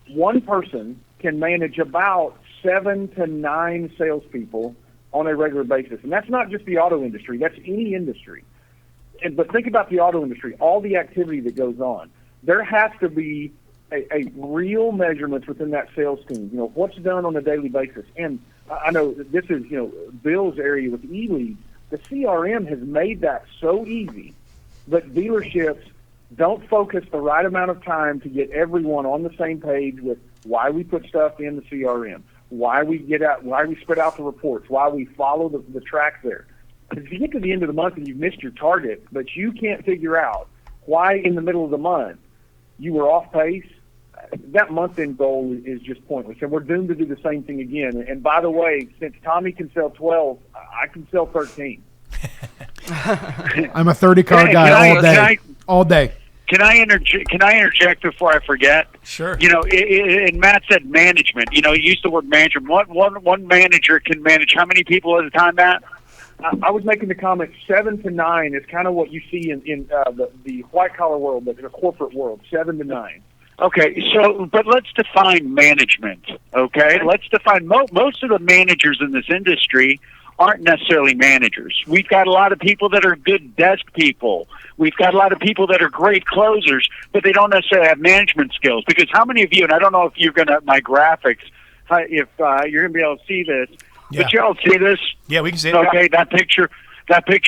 One person can manage about 7 to 9 salespeople on a regular basis. And that's not just the auto industry, that's any industry. But think about the auto industry, all the activity that goes on. There has to be a real measurements within that sales team, what's done on a daily basis. And I know this is, Bill's area with eLeads. The CRM has made that so easy, but dealerships don't focus the right amount of time to get everyone on the same page with why we put stuff in the CRM. Why we spread out the reports, why we follow the track there. If you get to the end of the month and you've missed your target, but you can't figure out why in the middle of the month you were off pace, that month-end goal is just pointless. And we're doomed to do the same thing again. And by the way, since Tommy can sell 12, I can sell 13. I'm a 30-car guy all day. Can I interject before I forget? Sure. And Matt said management. He used the word management. One manager can manage how many people at a time, Matt? I was making the comment 7 to 9 is kind of what you see in the white-collar world, the corporate world, 7 to 9. Okay, but let's define management, okay? Let's define most of the managers in this industry aren't necessarily managers. We've got a lot of people that are good desk people. We've got a lot of people that are great closers, but they don't necessarily have management skills. Because how many of you, and I don't know if you're going to, my graphics, if you're going to be able to see this, but you all see this? Yeah, we can see it. Okay, that picture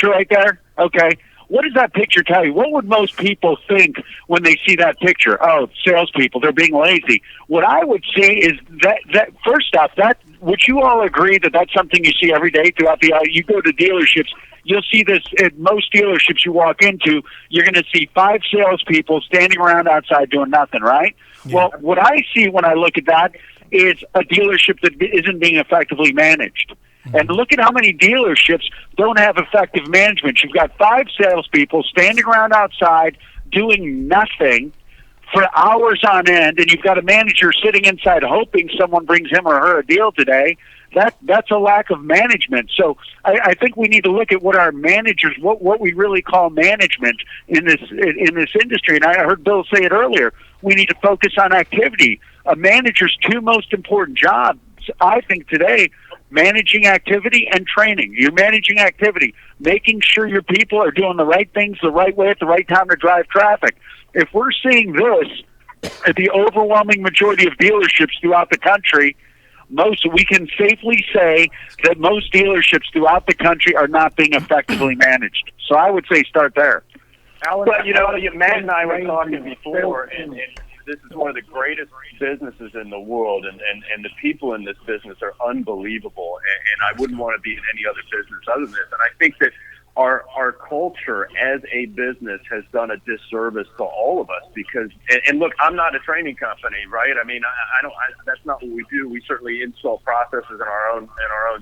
right there? Okay. What does that picture tell you? What would most people think when they see that picture? Oh, salespeople, they're being lazy. What I would say is that first off, would you all agree that that's something you see every day throughout you go to dealerships, you'll see this at most dealerships you walk into, you're going to see 5 salespeople standing around outside doing nothing, right? Yeah. Well, what I see when I look at that is a dealership that isn't being effectively managed. And look at how many dealerships don't have effective management. You've got 5 salespeople standing around outside doing nothing for hours on end, and you've got a manager sitting inside hoping someone brings him or her a deal today. That's a lack of management. So I think we need to look at what our managers, what we really call management in this industry. And I heard Bill say it earlier. We need to focus on activity. A manager's 2 most important jobs, I think, today, managing activity and training. You're managing activity, making sure your people are doing the right things the right way at the right time to drive traffic. If we're seeing this at the overwhelming majority of dealerships throughout the country, we can safely say that most dealerships throughout the country are not being effectively managed. So I would say start there. Alan, Matt and I were talking before, and this is one of the greatest businesses in the world, and the people in this business are unbelievable, and I wouldn't want to be in any other business other than this. And I think that our culture as a business has done a disservice to all of us because, and look, I'm not a training company, right? I mean, I don't. That's not what we do. We certainly install processes in our own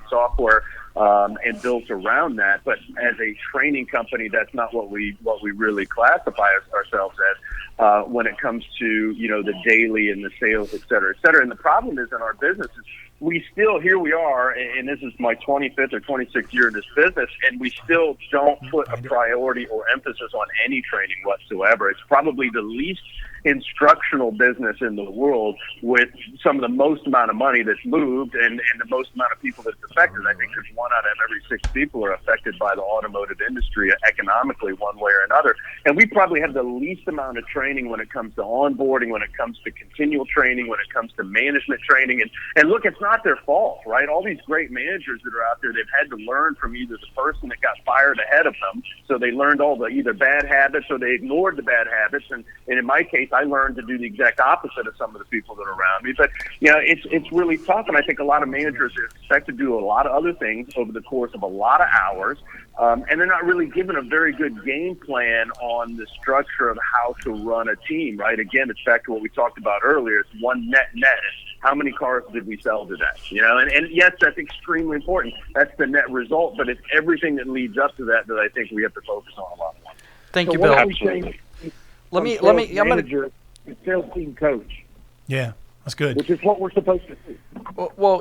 software, and built around that. But as a training company, that's not what we really classify ourselves as when it comes to the daily and the sales, et cetera, et cetera. And the problem is in our business is we still, here we are, and this is my 25th or 26th year in this business, and we still don't put a priority or emphasis on any training whatsoever. It's probably the least instructional business in the world with some of the most amount of money that's moved and the most amount of people that's affected. I think there's 1 out of every 6 people are affected by the automotive industry economically one way or another. And we probably have the least amount of training when it comes to onboarding, when it comes to continual training, when it comes to management training. And look, it's not their fault, right? All these great managers that are out there, they've had to learn from either the person that got fired ahead of them, so they learned all the either bad habits or they ignored the bad habits. And in my case, I learned to do the exact opposite of some of the people that are around me. But it's really tough, and I think a lot of managers expect to do a lot of other things over the course of a lot of hours, and they're not really given a very good game plan on the structure of how to run a team. Right? Again, it's back to what we talked about earlier. It's one net. How many cars did we sell today? And yes, that's extremely important. That's the net result, but it's everything that leads up to that I think we have to focus on a lot more. Thank you, Bill. Absolutely. I'm manager and sales team coach. Yeah, that's good. Which is what we're supposed to do. Well,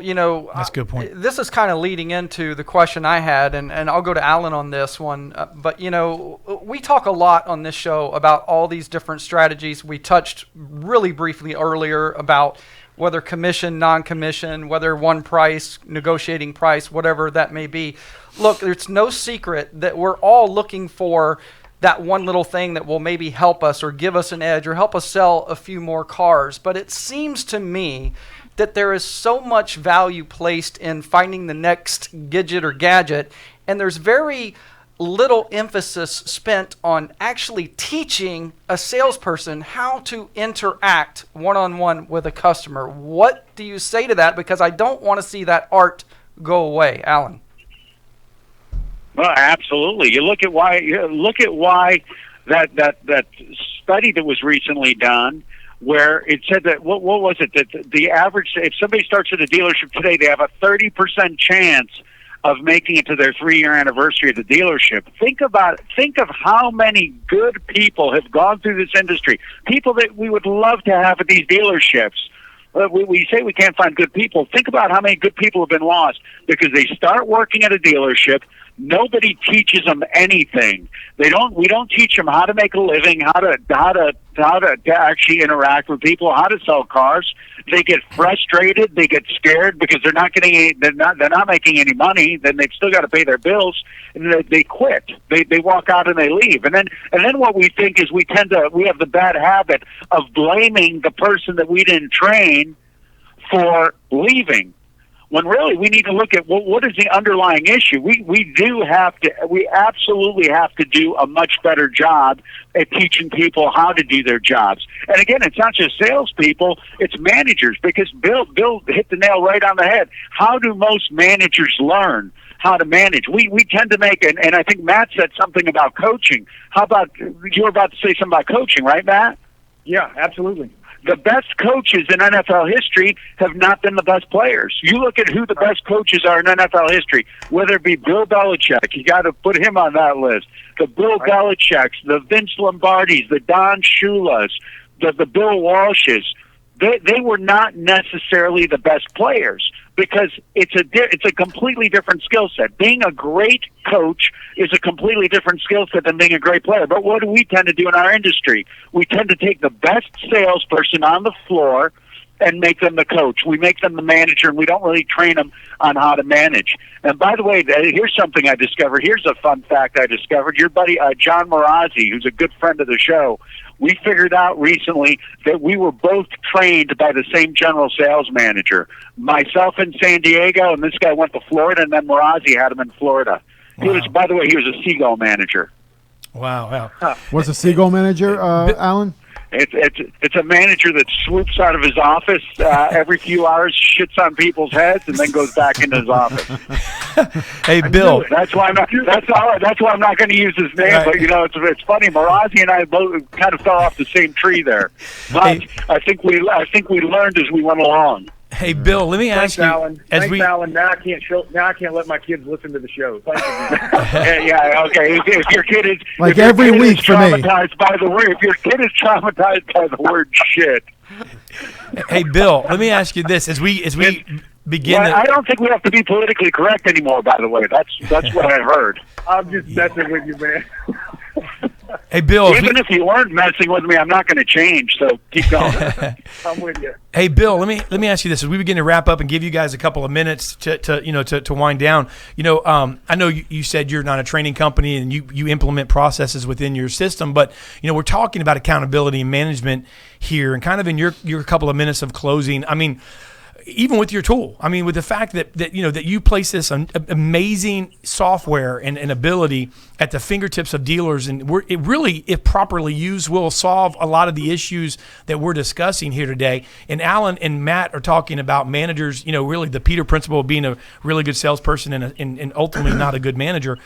that's a good point. This is kind of leading into the question I had, and I'll go to Alan on this one. But we talk a lot on this show about all these different strategies. We touched really briefly earlier about whether commission, non-commission, whether one price, negotiating price, whatever that may be. Look, it's no secret that we're all looking for that one little thing that will maybe help us or give us an edge or help us sell a few more cars. But it seems to me that there is so much value placed in finding the next gadget or gadget, and there's very little emphasis spent on actually teaching a salesperson how to interact one-on-one with a customer. What do you say to that? Because I don't want to see that art go away. Alan. Well, absolutely. You look at why that study that was recently done, where it said that what was it, that the average, if somebody starts at a dealership today, they have a 30% chance of making it to their 3-year anniversary of the dealership. Think of how many good people have gone through this industry, people that we would love to have at these dealerships. We say we can't find good people. Think about how many good people have been lost because they start working at a dealership. Nobody teaches them anything. We don't teach them how to make a living, how to actually interact with people, how to sell cars. They get frustrated, they get scared because they're not making any money. Then they've still got to pay their bills, and they quit. They walk out and they leave. And then what we think is we have the bad habit of blaming the person that we didn't train for leaving. When really we need to look at what is the underlying issue. We absolutely have to do a much better job at teaching people how to do their jobs. And again, it's not just salespeople, it's managers, because Bill hit the nail right on the head. How do most managers learn how to manage? We tend to make, and I think Matt said something about coaching. How about, you were about to say something about coaching, right, Matt? Yeah, absolutely. The best coaches in NFL history have not been the best players. You look at who the best coaches are in NFL history, whether it be Bill Belichick, you got to put him on that list. The Bill Belichicks, the Vince Lombardis, the Don Shulas, the Bill Walshes. They were not necessarily the best players because it's a completely different skill set. Being a great coach is a completely different skill set than being a great player. But what do we tend to do in our industry? We tend to take the best salesperson on the floor and make them the coach. We make them the manager, and we don't really train them on how to manage. And by the way, here's something I discovered. Here's a fun fact I discovered. Your buddy John Marazzi, who's a good friend of the show, we figured out recently that we were both trained by the same general sales manager. Myself in San Diego, and this guy went to Florida, and then Marazzi had him in Florida. Wow. By the way, he was a Seagull manager. Wow. What's a Seagull manager, Alan? It's a manager that swoops out of his office every few hours, shits on people's heads, and then goes back into his office. Hey, Bill. That's why I'm not going to use his name. Right. But it's funny. Marazzi and I both kind of fell off the same tree there. But I think we learned as we went along. Hey, Bill, let me ask you. Alan. Thanks, Alan. Now I can't let my kids listen to the show. Thank you. yeah, okay. If your kid is like every week for me. By the word, if your kid is traumatized by the word shit. Hey, Bill, let me ask you this: as we begin. Well, I don't think we have to be politically correct anymore. By the way, that's what I heard. I'm just messing with you, man. Hey, Bill. Even if you weren't messing with me, I'm not going to change. So keep going. I'm with you. Hey, Bill. Let me ask you this: as we begin to wrap up and give you guys a couple of minutes to wind down. I know you said you're not a training company and you implement processes within your system, but we're talking about accountability and management here, and kind of in your couple of minutes of closing. I mean, even with your tool, with the fact that you place this amazing software and ability at the fingertips of dealers, and it really, if properly used, will solve a lot of the issues that we're discussing here today. And Alan and Matt are talking about managers, really the Peter principle of being a really good salesperson and ultimately not a good manager.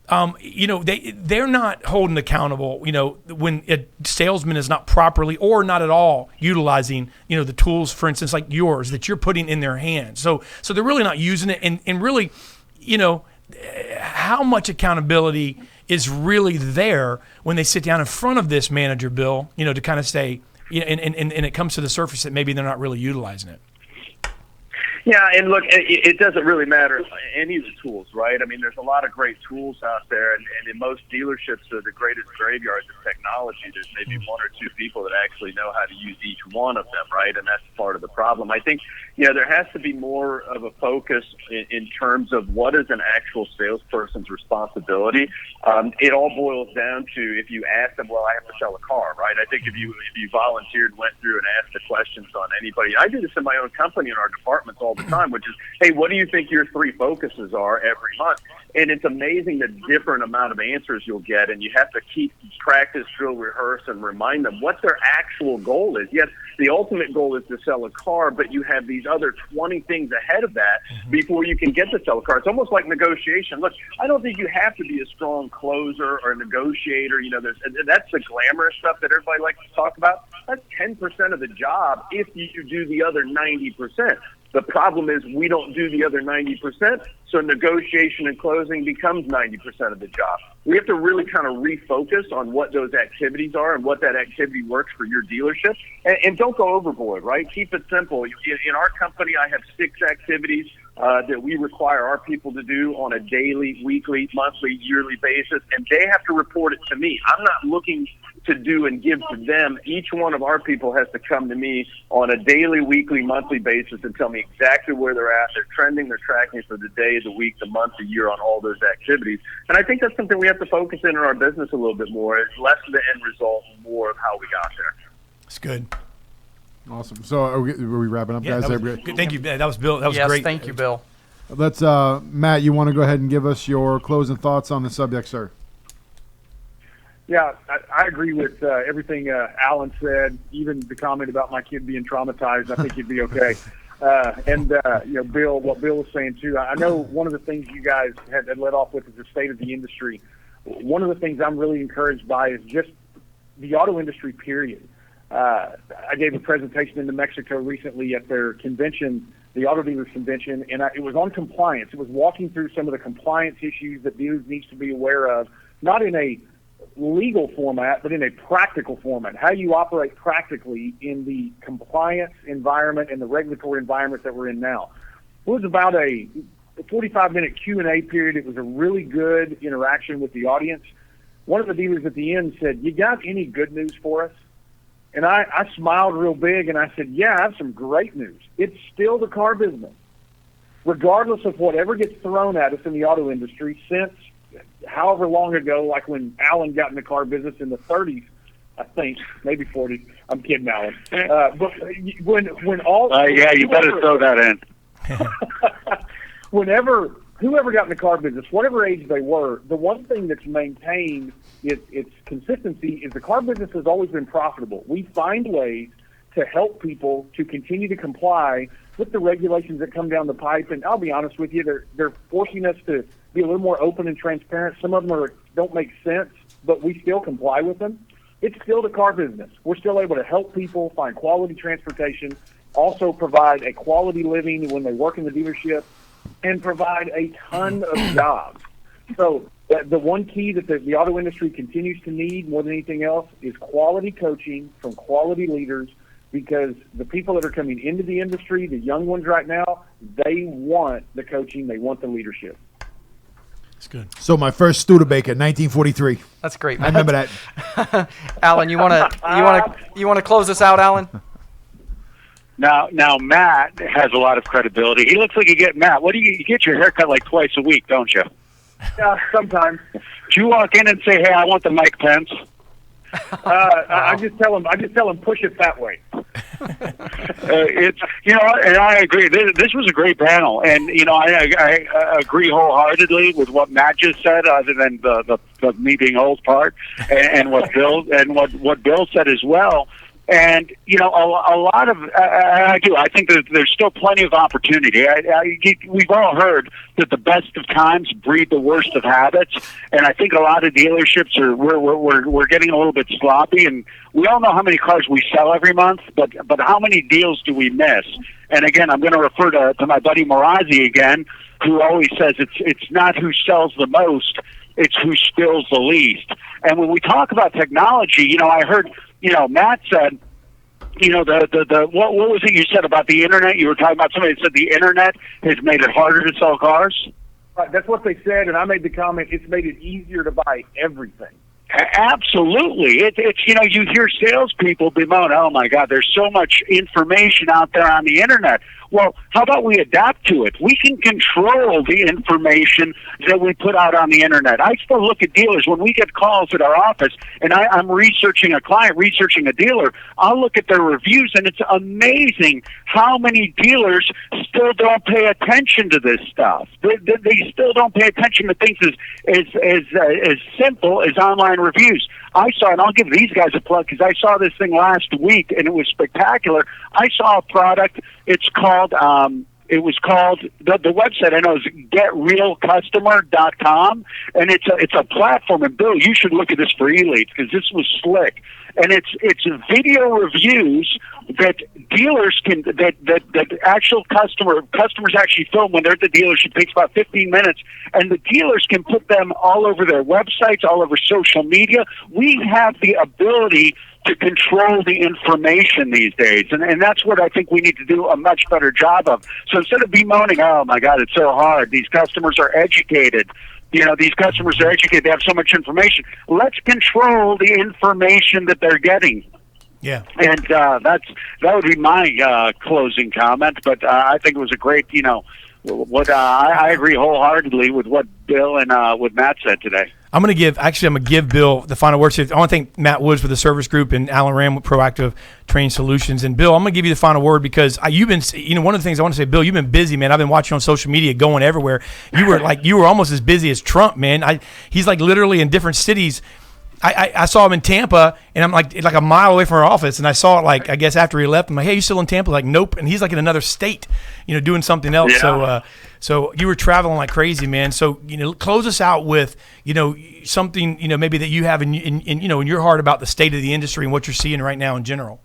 They're not holding accountable, when a salesman is not properly or not at all utilizing, the tools, for instance, like yours that you're putting in their hands. So they're really not using it. And really, how much accountability is really there when they sit down in front of this manager, Bill, to kind of say, and it comes to the surface that maybe they're not really utilizing it. Yeah, and look, it doesn't really matter any of the tools, right? I mean, there's a lot of great tools out there, and in most dealerships, they're the greatest graveyards of technology. There's maybe one or two people that actually know how to use each one of them, right? And that's part of the problem. I think, there has to be more of a focus in terms of what is an actual salesperson's responsibility. It all boils down to, if you ask them, well, I have to sell a car, right? I think if you volunteered, went through and asked the questions on anybody, I do this in my own company in our departments all the time, which is, hey, what do you think your 3 focuses are every month? And it's amazing the different amount of answers you'll get, and you have to keep practice, drill, rehearse, and remind them what their actual goal is. Yes, the ultimate goal is to sell a car, but you have these other 20 things ahead of that before you can get to sell a car. It's almost like negotiation. Look, I don't think you have to be a strong closer or a negotiator. That's the glamorous stuff that everybody likes to talk about. That's 10% of the job if you do the other 90%. The problem is we don't do the other 90%, so negotiation and closing becomes 90% of the job. We have to really kind of refocus on what those activities are and what that activity works for your dealership. And don't go overboard, right? Keep it simple. In our company, I have 6 activities that we require our people to do on a daily, weekly, monthly, yearly basis, and they have to report it to me. I'm not looking to do and give to them. Each one of our people has to come to me on a daily, weekly, monthly basis and tell me exactly where they're at. They're trending, they're tracking for the day, the week, the month, the year on all those activities. And I think that's something we have to focus in our business a little bit more. It's less of the end result, more of how we got there. It's good. Awesome. So are we wrapping up, guys? Good. Thank you. That was Bill. That was great. Thank you, Bill. Let's, Matt, you want to go ahead and give us your closing thoughts on the subject, sir? Yeah, I agree with everything Alan said, even the comment about my kid being traumatized. I think he'd be okay. Bill, what Bill was saying too, I know one of the things you guys had led off with is the state of the industry. One of the things I'm really encouraged by is just the auto industry, period. I gave a presentation in New Mexico recently at their convention, the Auto Dealers Convention, and it was on compliance. It was walking through some of the compliance issues that dealers need to be aware of, not in a legal format, but in a practical format. How you operate practically in the compliance environment and the regulatory environment that we're in now. It was about a 45-minute Q&A period. It was a really good interaction with the audience. One of the dealers at the end said, "You got any good news for us?" And I smiled real big, and I said, "Yeah, I have some great news. It's still the car business. Regardless of whatever gets thrown at us in the auto industry since however long ago, like when Alan got in the car business in the 30s, I think, maybe 40s. I'm kidding, Alan. But when all... you better throw that in. Whoever got in the car business, whatever age they were, the one thing that's maintained its consistency is the car business has always been profitable. We find ways to help people to continue to comply with the regulations that come down the pipe. And I'll be honest with you, they're forcing us to be a little more open and transparent. Some of them don't make sense, but we still comply with them. It's still the car business. We're still able to help people find quality transportation also provide a quality living when they work in the dealership, and provide a ton of jobs. So the one key that the auto industry continues to need more than anything else is quality coaching from quality leaders, because the people that are coming into the industry, the young ones right now, they want the coaching, they want the leadership. That's good. So my first Studebaker, 1943. That's great. I remember that. Alan, you wanna close us out, Alan? Now Matt has a lot of credibility. He looks like Matt. What do you get your haircut like twice a week, don't you? Sometimes. Do you walk in and say, "Hey, I want the Mike Pence"? I just tell him push it that way. It's and I agree. This was a great panel, and I agree wholeheartedly with what Matt just said, other than the me being old part, and what Bill said as well. And a lot of I do. I think that there's still plenty of opportunity. We've all heard that the best of times breed the worst of habits, and I think a lot of dealerships we're getting a little bit sloppy. And we all know how many cars we sell every month, but how many deals do we miss? And again, I'm going to refer to my buddy Marazzi again, who always says it's not who sells the most, it's who spills the least. And when we talk about technology, I heard. Matt said, what was it you said about the internet? You were talking about somebody that said the internet has made it harder to sell cars. Right, that's what they said, and I made the comment. It's made it easier to buy everything. Absolutely. It's you hear salespeople bemoan, "Oh my God, there's so much information out there on the internet." Well, how about we adapt to it? We can control the information that we put out on the internet. I still look at dealers when we get calls at our office, and I'm researching a client, researching a dealer. I'll look at their reviews, and it's amazing how many dealers still don't pay attention to this stuff. They still don't pay attention to things as simple as online reviews. I saw, and I'll give these guys a plug because I saw this thing last week and it was spectacular. I saw a product. It's called. It was called the website I know is GetRealCustomer.com, and it's a platform. And Bill, you should look at this for e-leads because this was slick. And it's video reviews that dealers can that actual customers actually film when they're at the dealership. It takes about 15 minutes, and the dealers can put them all over their websites, all over social media. We have the ability to control the information these days, and that's what I think we need to do a much better job of. So instead of bemoaning, "Oh my God, it's so hard," these customers are educated. These customers are educated. They have so much information. Let's control the information that they're getting. Yeah. And that would be my closing comment. But I think it was a great, I agree wholeheartedly with what Bill and what Matt said today. I'm gonna give Bill the final words. I want to thank Matt Woods for the service group and Alan Ram with Proactive Training Solutions. And Bill, I'm gonna give you the final word because you've been, one of the things I want to say, Bill, you've been busy, man. I've been watching on social media, going everywhere. You were almost as busy as Trump, man. He's like literally in different cities. I saw him in Tampa, and I'm like a mile away from our office, and I saw it I guess after he left. I'm like, "Hey, you still in Tampa?" Like, nope. And he's like in another state, doing something else. Yeah. So you were traveling like crazy, man. So close us out with something maybe that you have in your heart about the state of the industry and what you're seeing right now in general.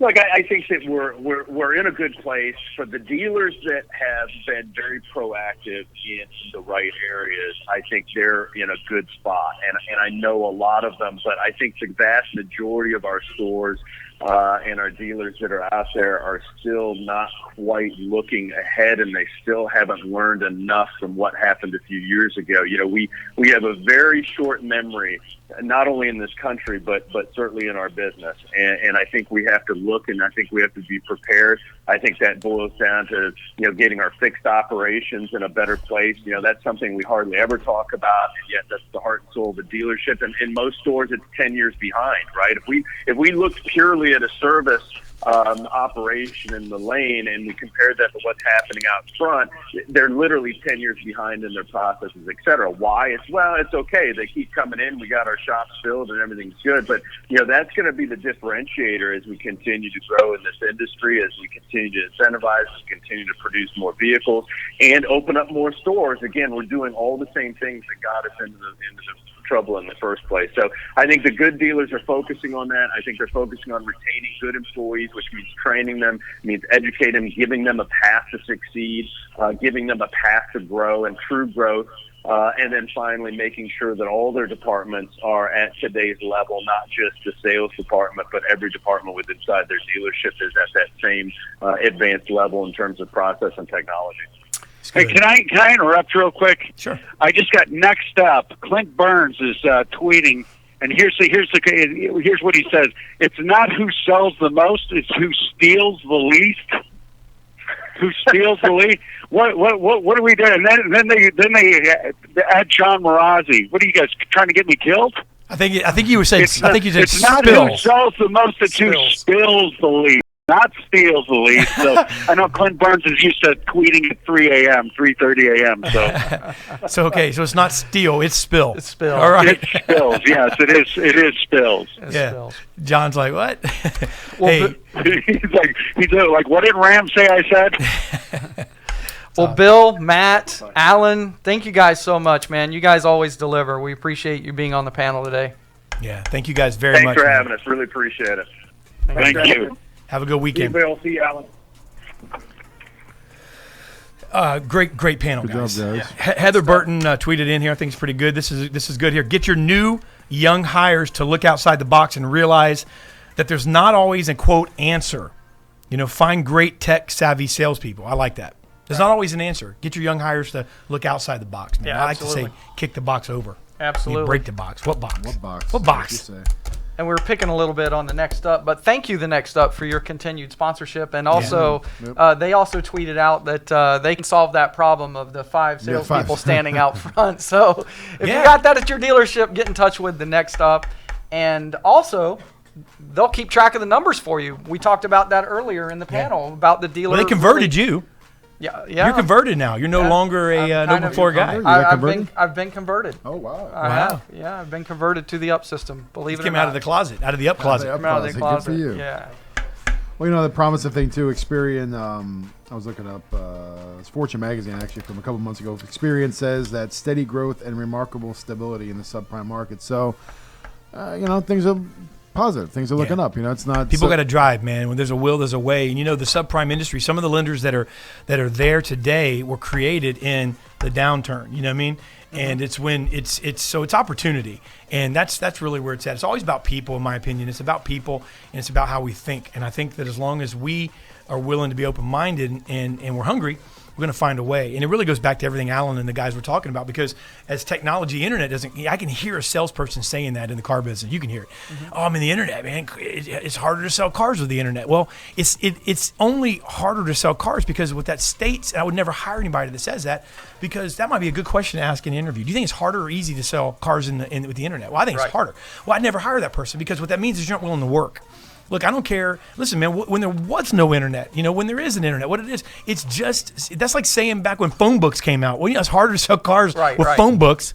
Look, I think that we're in a good place. For the dealers that have been very proactive in the right areas, I think they're in a good spot. And I know a lot of them, but I think the vast majority of our stores and our dealers that are out there are still not quite looking ahead, and they still haven't learned enough from what happened a few years ago. We have a very short memory, not only in this country, but certainly in our business. And I think we have to look, and I think we have to be prepared. I think that boils down to, getting our fixed operations in a better place. That's something we hardly ever talk about, and yet that's the heart and soul of the dealership. And in most stores, it's 10 years behind, right? If we looked purely at a service operation in the lane and we compare that to what's happening out front, they're literally 10 years behind in their processes, et cetera. Why? It's okay. They keep coming in. We got our shops filled and everything's good. But, that's going to be the differentiator as we continue to grow in this industry, as we continue to incentivize, as we continue to produce more vehicles and open up more stores. Again, we're doing all the same things that got us into the trouble in the first place. So I think the good dealers are focusing on that. I think they're focusing on retaining good employees, employees, which means training them, means educating them, giving them a path to succeed, giving them a path to grow and true growth. And then finally making sure that all their departments are at today's level, not just the sales department, but every department within inside their dealership is at that same advanced level in terms of process and technology. Hey, can I interrupt real quick? Sure. I just got next up. Clint Burns is tweeting, and here's what he says. It's not who sells the most; it's who steals the least. Who steals the lead? What are we doing? And then they add John Marazzi. What are you guys trying to get me killed? I think you were saying. I think you said it's not spills. who sells the most; it's who spills the lead, not steals the lead. So I know Clint Burns is used to tweeting at 3:30 a.m. So okay, so it's not steal; it's spill. It's spill. All right. It spills. Yes, it is. It is spills. Yeah. Spills. John's like, what? Well, hey, he's like, what did Ram say? I said. Well, Bill, Matt, Alan, thank you guys so much, man. You guys always deliver. We appreciate you being on the panel today. Yeah, thank you guys very much. Thanks for having us. Really appreciate it. Thank you. Have a good weekend. See you, Bill. See you, Alan. Great panel, Good guys. job, guys. Heather Burton tweeted in here. I think it's pretty good. This is good here. Get your new young hires to look outside the box and realize that there's not always a quote answer. Find great tech savvy salespeople. I like that. There's not always an answer. Get your young hires to look outside the box, man. Yeah, I like absolutely. to say kick the box over. Absolutely. Break the box. What box? What box? What box? What'd you say? And we were picking a little bit on the Next Up, but thank you, the Next Up, for your continued sponsorship. And also, they also tweeted out that they can solve that problem of the 5 salespeople standing out front. So if you got that at your dealership, get in touch with the Next Up. And also, they'll keep track of the numbers for you. We talked about that earlier in the panel about the dealer. Well, they converted you. Yeah. You're converted now. You're no longer a open floor guy. I've been converted. Oh wow! Wow. Yeah, I've been converted to the Up system. Believe it or not. Came out of the closet, out of the Up closet. Came out of the closet. Good for you. Yeah. Well, the promising thing too, Experian. I was looking up it's Fortune magazine actually from a couple months ago. Experian says that steady growth and remarkable stability in the subprime market. So, things are positive. Things are looking up. It's not people got to drive, man. When there's a will, there's a way. And the subprime industry. Some of the lenders that are there today were created in the downturn. You know what I mean? And it's when it's opportunity, and that's really where it's at. It's always about people, in my opinion. It's about people, and it's about how we think. And I think that as long as we are willing to be open-minded and we're hungry, we're going to find a way. And it really goes back to everything Alan and the guys were talking about, because as technology, internet I can hear a salesperson saying that in the car business. You can hear it. Oh, I'm in the internet, man. It's harder to sell cars with the internet. Well, it's only harder to sell cars because what that states, and I would never hire anybody that says that, because that might be a good question to ask in an interview. Do you think it's harder or easy to sell cars with the internet? Well, I think it's harder. Well, I'd never hire that person, because what that means is you're not willing to work. Look, I don't care. Listen, man, when there was no internet, when there is an internet, what it is, it's just, that's like saying back when phone books came out. Well, it's harder to sell cars with phone books,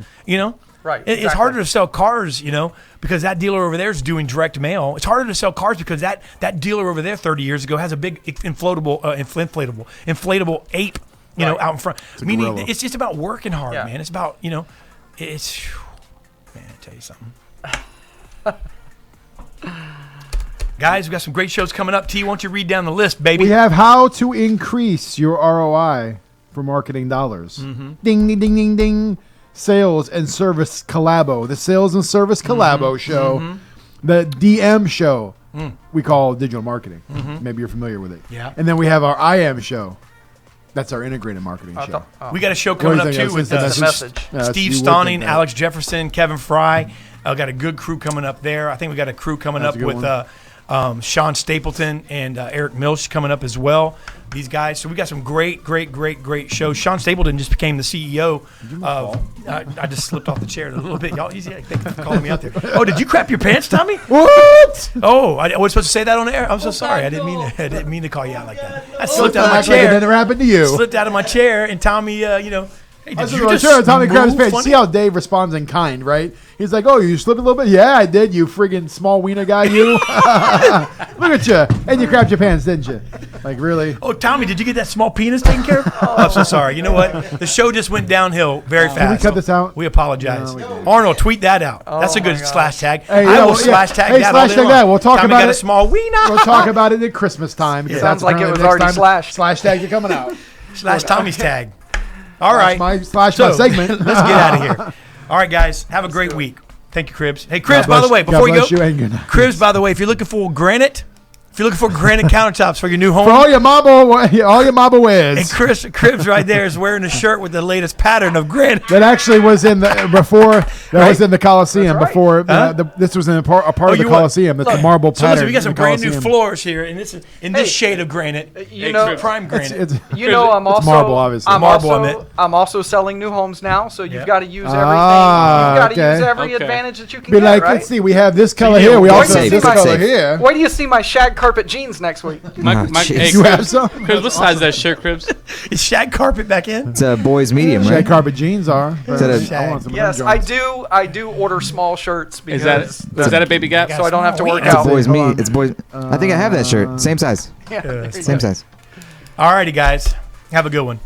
Right. It's harder to sell cars, because that dealer over there is doing direct mail. It's harder to sell cars because that dealer over there 30 years ago has a big inflatable ape, out in front. Meaning it's just about working hard, man. It's about, man, I tell you something. Guys, we've got some great shows coming up. T, why don't you read down the list, baby? We have how to increase your ROI for marketing dollars. Ding, ding, ding, ding, ding. Sales and Service Collabo. The Sales and Service Collabo show. The DM show we call digital marketing. Maybe you're familiar with it. Yeah. And then we have our IM show. That's our integrated marketing show. We got a show coming up, too, with Steve Stauning, Alex Jefferson, Kevin Fry. Got a good crew coming up there. I think we got a crew coming up with Sean Stapleton and Eric Milch coming up as well. These guys. So we got some great shows. Sean Stapleton just became the CEO of. I just slipped off the chair a little bit. Y'all easy. Thank you for calling me out there. Oh, did you crap your pants, Tommy? What? Oh, I was supposed to say that on the air. I'm so sorry. I didn't mean to call you out like that. I slipped out of my chair. Like it never happened to you. Slipped out of my chair, and Tommy, Hey, I did said, you "Well, just sure, Tommy grabs his move pants. funny? See how Dave responds in kind, right? He's like, "Oh, you slipped a little bit? Yeah, I did. You friggin' small wiener guy, you. Look at you. And you grabbed your pants, didn't you? Like, really? Oh, Tommy, did you get that small penis taken care of? Oh, I'm so sorry. You know what? The show just went downhill very fast. Can we cut this out? We apologize. No, we didn't. Arnold, tweet that out. That's a good my gosh. slash tag. Hey, I yeah, will well, slash tag hey, that slash all day tag long. that. We'll talk Tommy about got it. a small wiener. We'll talk about it at Christmas time. because Sounds that's like it apparently was the next already time slashed. Slash tags are coming out. Slash Tommy's tag. All right. my segment. Let's get out of here. All right, guys. Have a great week. Thank you, Cribs. Hey, Cribs, God by the bless- way, God before you bless go, you and good night. Cribs, by the way, if you're looking for granite countertops for your new home, For all your marble wares. and Cribs right there is wearing a shirt with the latest pattern of granite. That actually was in the before. That was in the Coliseum before. This was in a part of the you Coliseum. It's the marble So pattern. listen, we got in some the brand new Coliseum. floors here, and this shade of granite. You know, prime granite. You know, I'm also marble, obviously. I'm also selling new homes now, so you've got to use everything. Ah, You've got to use okay. every advantage that you can Be get. like, right? let's see, we have this color here. We also have this color here. Wait till you see my shag carpet jeans next week. Hey, you have some? Cribs, what size is that shirt, Cribs? Is shag carpet back in? It's a boy's medium, right? Shag carpet jeans are. Is that a- I want some of them Yes, joints. I do order small shirts because Is that a baby gap? so I don't have to work It's a out. boy's meat. It's boys. I think I have that shirt. Same size. Yeah, there you Same go. size. All righty, guys. Have a good one.